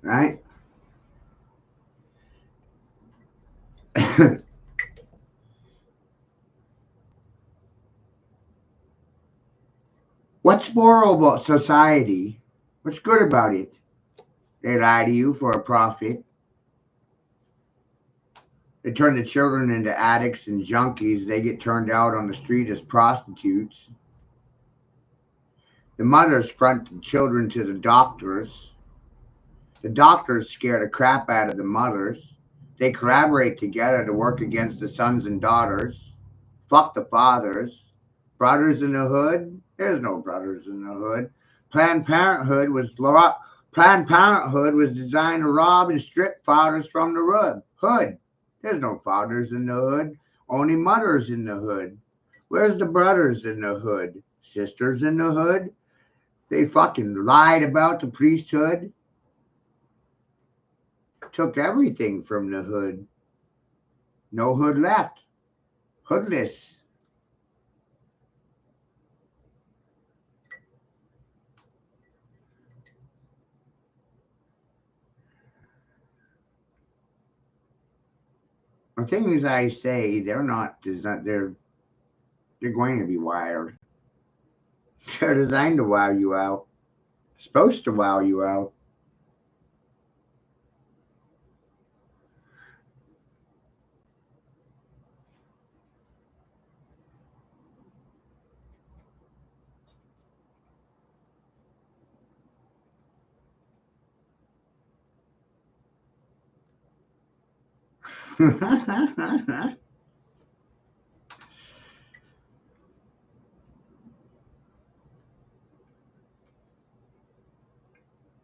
Right? What's moral about society? What's good about it? They lie to you for a profit. They turn the children into addicts and junkies. They get turned out on the street as prostitutes. The mothers front the children to the doctors. The doctors scare the crap out of the mothers. They collaborate together to work against the sons and daughters. Fuck the fathers. Brothers in the hood? There's no brothers in the hood. Planned Parenthood was designed to rob and strip fathers from the hood. There's no fathers in the hood. Only mothers in the hood. Where's the brothers in the hood? Sisters in the hood? They fucking lied about the priesthood. Took everything from the hood. No hood left. Hoodless. The things I say, they're not designed. They're going to be wired. They're designed to wow you out. Supposed to wow you out.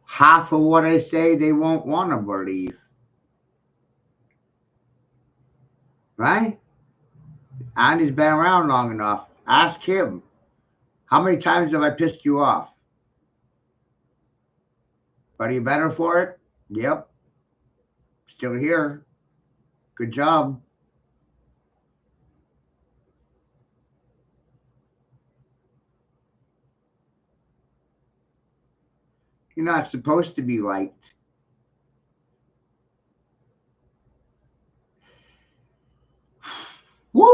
Half of what I say, they won't want to believe. Right? Andy's been around long enough. Ask him. How many times have I pissed you off? But are you better for it? Yep. Still here. Good job. You're not supposed to be liked. Woo!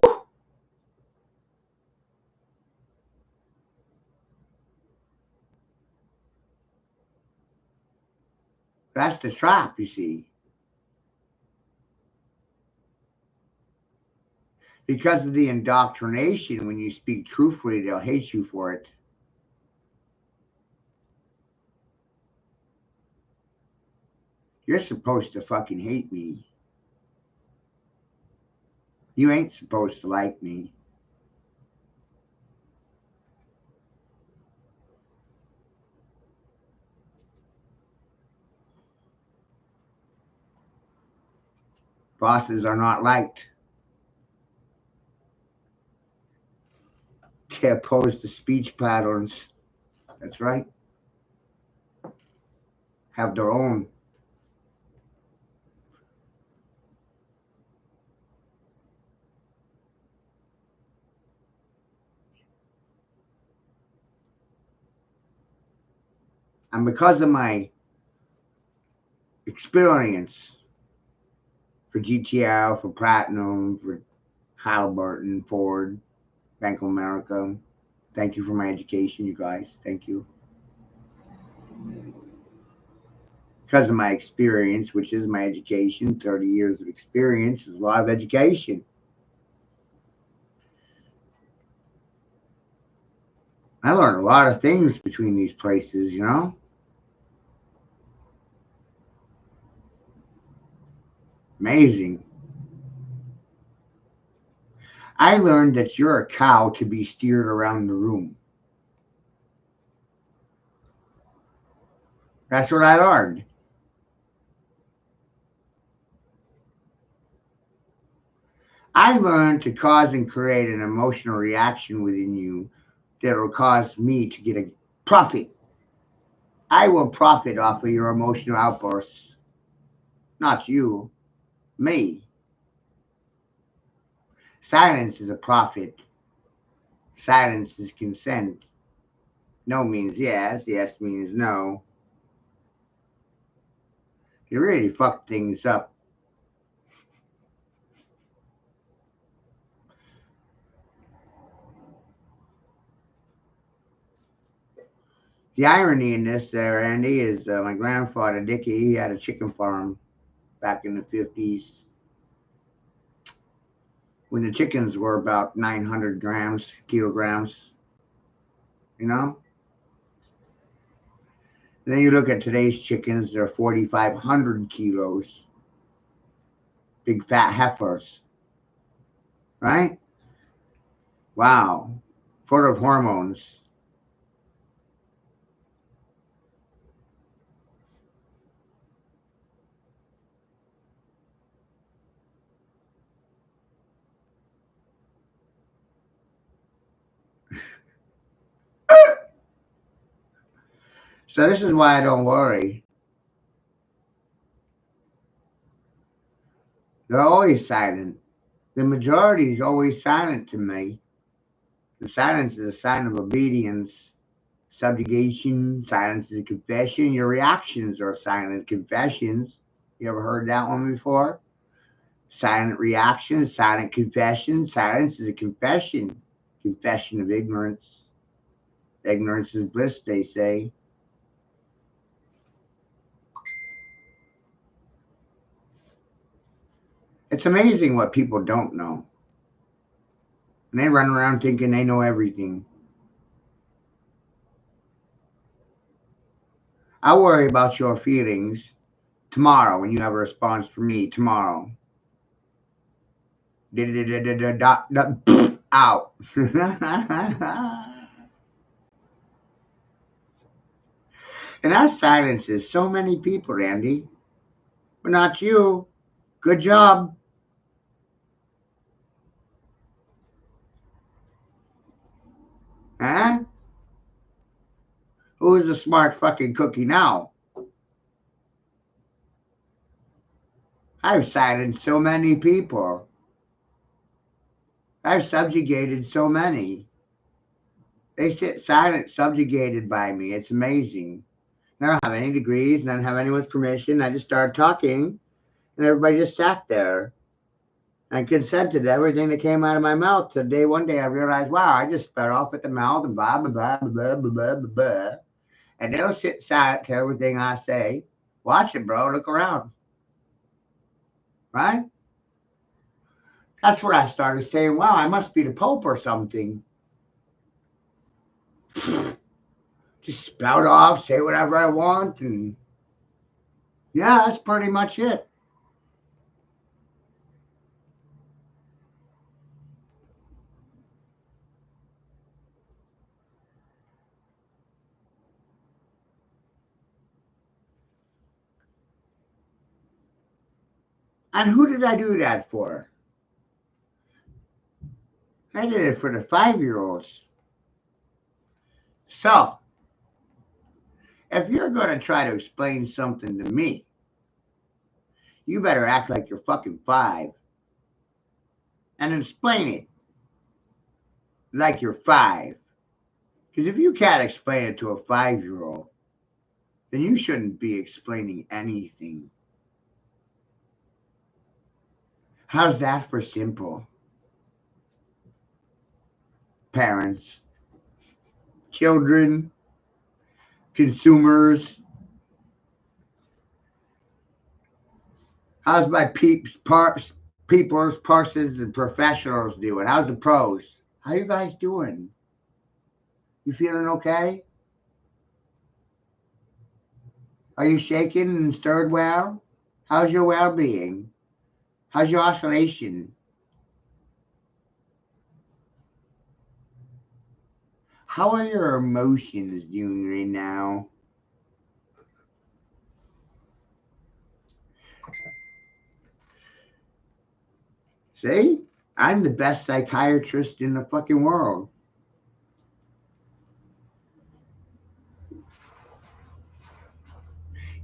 That's the trap, you see. Because of the indoctrination, when you speak truthfully, they'll hate you for it. You're supposed to fucking hate me. You ain't supposed to like me. Bosses are not liked. They oppose the speech patterns. That's right. Have their own. And because of my experience for GTL, for Platinum, for Halliburton, Ford, Bank of America, thank you for my education, you guys. Thank you. Because of my experience, which is my education, 30 years of experience is a lot of education. I learned a lot of things between these places, you know? Amazing. I learned that you're a cow to be steered around the room. That's what I learned. I learned to cause and create an emotional reaction within you that will cause me to get a profit. I will profit off of your emotional outbursts. Not you, me. Silence is a profit. Silence is consent. No means yes, yes means no. You really fucked things up. The irony in this, Andy, is my grandfather, Dickie, he had a chicken farm back in the 50s when the chickens were about 900 kilograms, you know? And then you look at today's chickens, they're 4,500 kilos, big fat heifers, right? Wow, full of hormones. So this is why I don't worry. They're always silent. The majority is always silent to me. The silence is a sign of obedience. Subjugation, silence is a confession. Your reactions are silent confessions. You ever heard that one before? Silent reaction, silent confession. Silence is a confession. Confession of ignorance. Ignorance is bliss, they say. It's amazing what people don't know. And they run around thinking they know everything. I'll worry about your feelings tomorrow when you have a response from me tomorrow. Out. And that silences so many people, Randy. But not you. Good job. Huh? Who's the smart fucking cookie now? I've silenced so many people. I've subjugated so many. They sit silent, subjugated by me. It's amazing. I don't have any degrees, and I don't have anyone's permission. I just started talking, and everybody just sat there and consented to everything that came out of my mouth. So one day I realized, wow, I just spat off at the mouth and blah, blah, blah, blah, blah, blah, blah, blah. And they'll sit silent to everything I say. Watch it, bro. Look around. Right? That's where I started saying, wow, I must be the Pope or something. Just spout off, say whatever I want, and yeah, that's pretty much it. And who did I do that for? I did it for the 5-year-olds. So, if you're going to try to explain something to me, you better act like you're fucking 5 and explain it like you're 5. Because if you can't explain it to a 5-year-old, then you shouldn't be explaining anything. How's that for simple? Parents, children, consumers. How's my peoples, parsons, and professionals doing? How's the pros? How you guys doing? You feeling okay? Are you shaking and stirred well? How's your well-being? How's your oscillation? How are your emotions doing right now? See? I'm the best psychiatrist in the fucking world.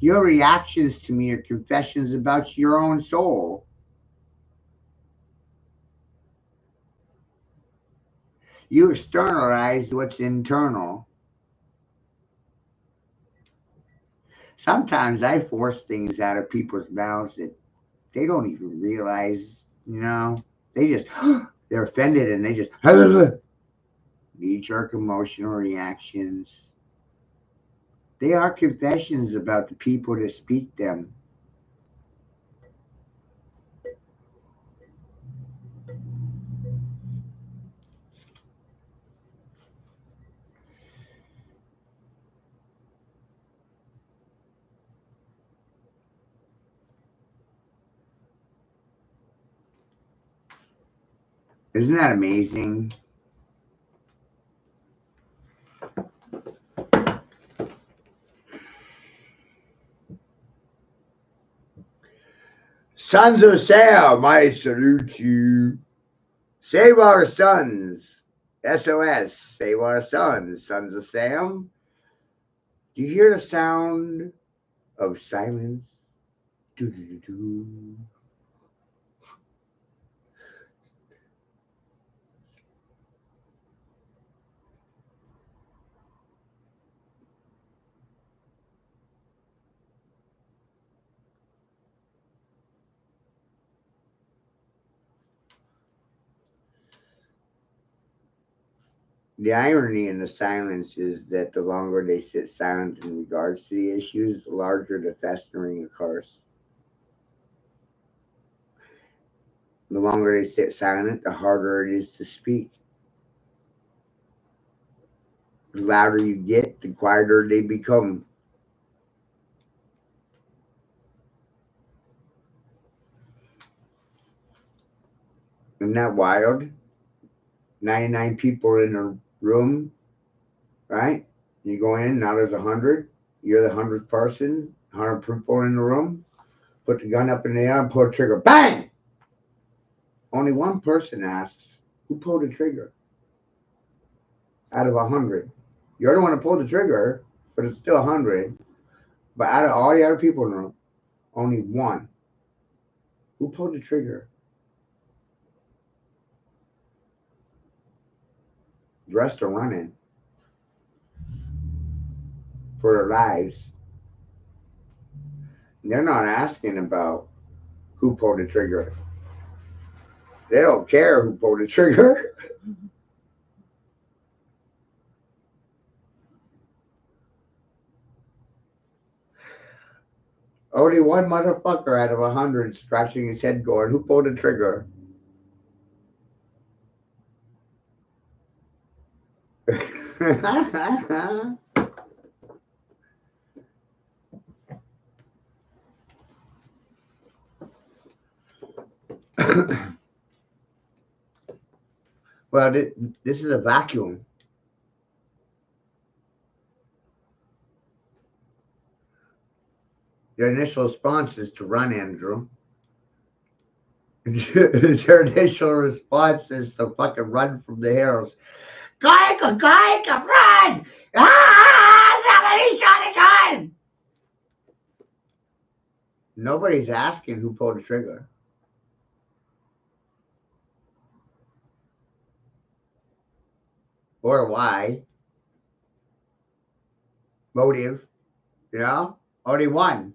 Your reactions to me are confessions about your own soul. You externalize what's internal. Sometimes I force things out of people's mouths that they don't even realize, you know. They just, they're offended and they just, knee jerk emotional reactions. They are confessions about the people that speak them. Isn't that amazing? Sons of Sam, I salute you. Save our sons. SOS, save our sons. Sons of Sam. Do you hear the sound of silence? Do, do, do, do. The irony in the silence is that the longer they sit silent in regards to the issues, the larger the festering occurs. The longer they sit silent, the harder it is to speak. The louder you get, the quieter they become. Isn't that wild? 99 people in a room, right? You go in, now there's 100. You're the 100th person, 100 people in the room. Put the gun up in the air and pull the trigger. Bang! Only one person asks, who pulled the trigger out of 100? You're the one that pulled the trigger, but it's still 100. But out of all the other people in the room, only one. Who pulled the trigger? The rest are running for their lives. They're not asking about who pulled the trigger. They don't care who pulled the trigger. Only one motherfucker out of 100 scratching his head going, who pulled the trigger? Well, this is a vacuum. Your initial response is to run, Andrew. Your initial response is to fucking run from the heroes. Geica, Geica, run! Ah! Somebody shot a gun! Nobody's asking who pulled the trigger. Or why. Motive. You know? Only one.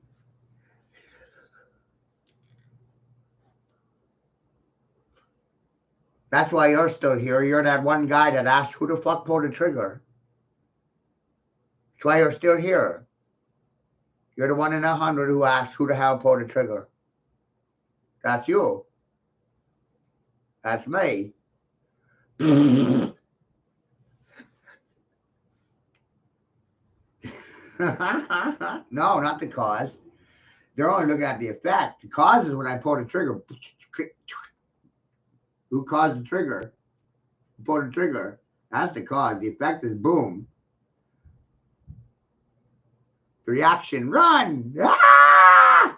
That's why you're still here. You're that one guy that asked who the fuck pulled the trigger. That's why you're still here. You're the one in 100 who asked who the hell pulled the trigger. That's you. That's me. No, not the cause. They're only looking at the effect. The cause is when I pull the trigger. Who caused the trigger? Who pulled the trigger? That's the cause. The effect is boom. The reaction, run! Ah!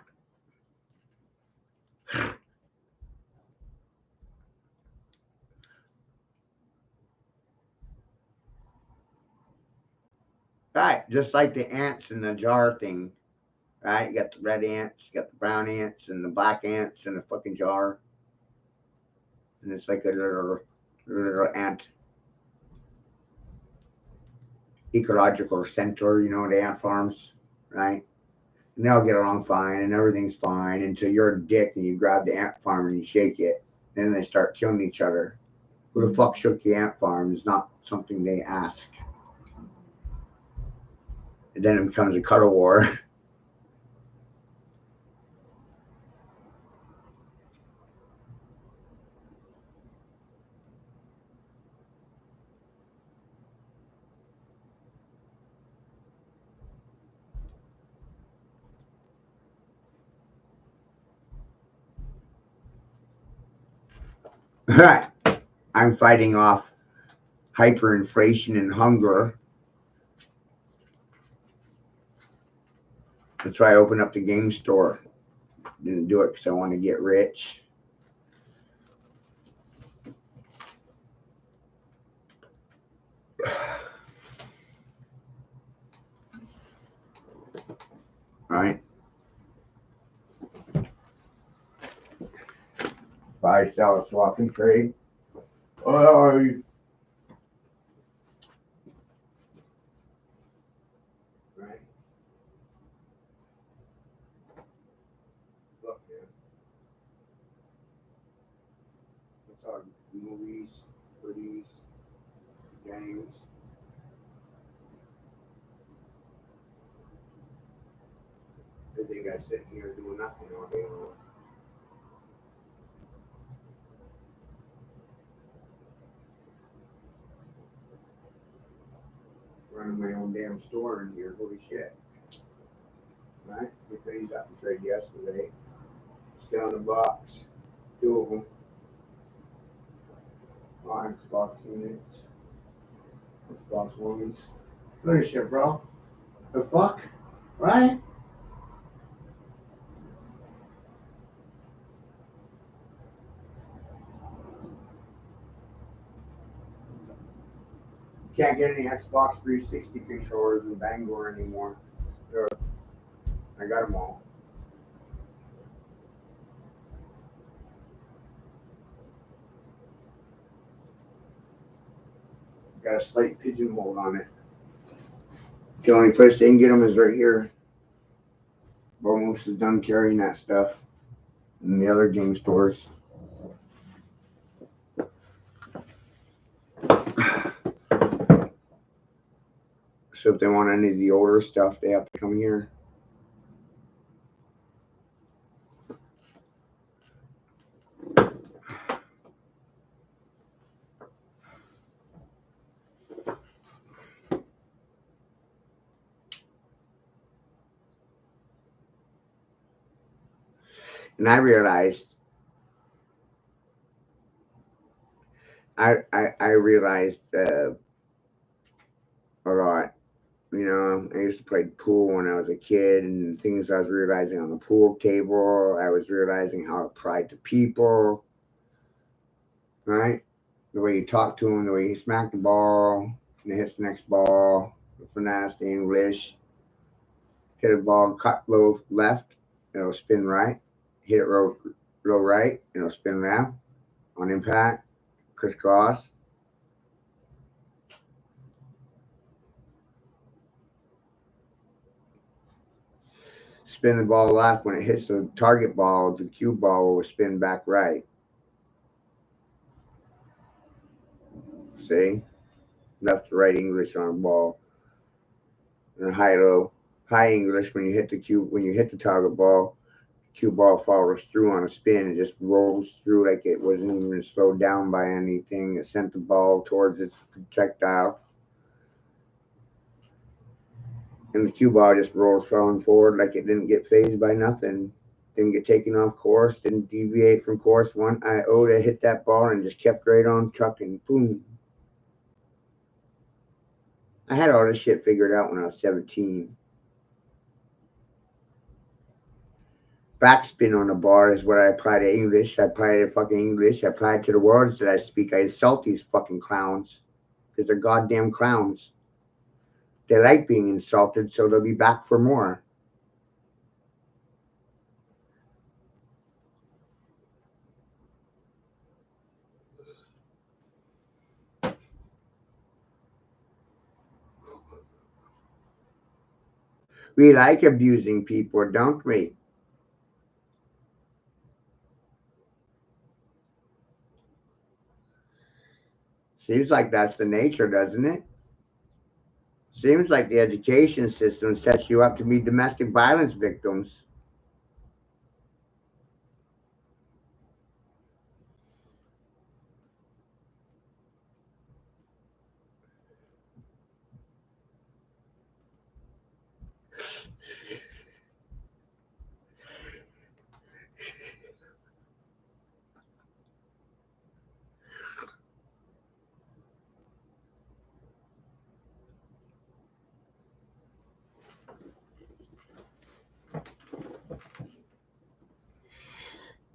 Right, just like the ants in the jar thing. Right, you got the red ants, you got the brown ants, and the black ants in the fucking jar. And it's like a little ant ecological center, you know, the ant farms, right? And they all get along fine and everything's fine until you're a dick and you grab the ant farm and you shake it. And then they start killing each other. Who the fuck shook the ant farm is not something they ask. And then it becomes a cuddle war. Right. I'm fighting off hyperinflation and hunger. That's why I opened up the game store. Didn't do it because I want to get rich. Right? Buy, sell, swap, and trade. Oh, right. Look, man. It's all movies, hoodies, games. I think I sit here doing nothing all day long. Running my own damn store in here. Holy shit. Right? We finished up the trade yesterday. Still in the box. Two of them. Xbox units. Xbox Ones. Good shit, bro. The fuck? Right? Can't get any Xbox 360 controllers in Bangor anymore. I got them all. Got a slight pigeonhole on it. The only place they can get them is right here. Almost is done carrying that stuff in the other game stores. So if they want any of the older stuff, they have to come here. And I realized, I realized a lot. You know, I used to play pool when I was a kid, and things I was realizing on the pool table. I was realizing how it applied to people, right? The way you talk to them, the way you smack the ball, and it hits the next ball, the finesse, the English. Hit a ball, cut low left, it'll spin right. Hit it low right, it'll spin left. On impact, crisscross. Spin the ball left. When it hits the target ball, the cue ball will spin back right. See? Left to right English on a ball. And high low. High English when you hit the cue, when you hit the target ball, cue ball follows through on a spin. It just rolls through like it wasn't even slowed down by anything. It sent the ball towards its projectile. And the cue ball just rolls forward like it didn't get phased by nothing. Didn't get taken off course, didn't deviate from course one iota, hit that ball and just kept right on trucking. Boom. I had all this shit figured out when I was 17. Backspin on the bar is what I apply to English. I apply to fucking English. I apply it to the words that I speak. I insult these fucking clowns because they're goddamn clowns. They like being insulted, so they'll be back for more. We like abusing people, don't we? Seems like that's the nature, doesn't it? Seems like the education system sets you up to be domestic violence victims.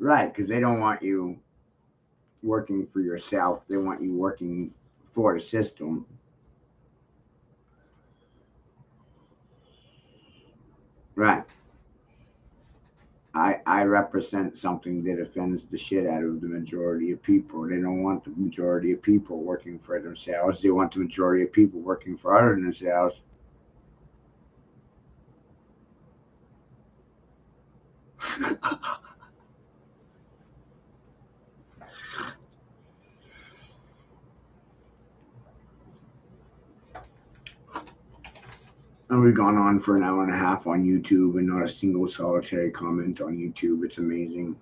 Right, because they don't want you working for yourself. They want you working for the system. Right. I represent something that offends the shit out of the majority of people. They don't want the majority of people working for themselves. They want the majority of people working for other than themselves. And we've gone on for an hour and a half on YouTube and not a single solitary comment on YouTube. It's amazing.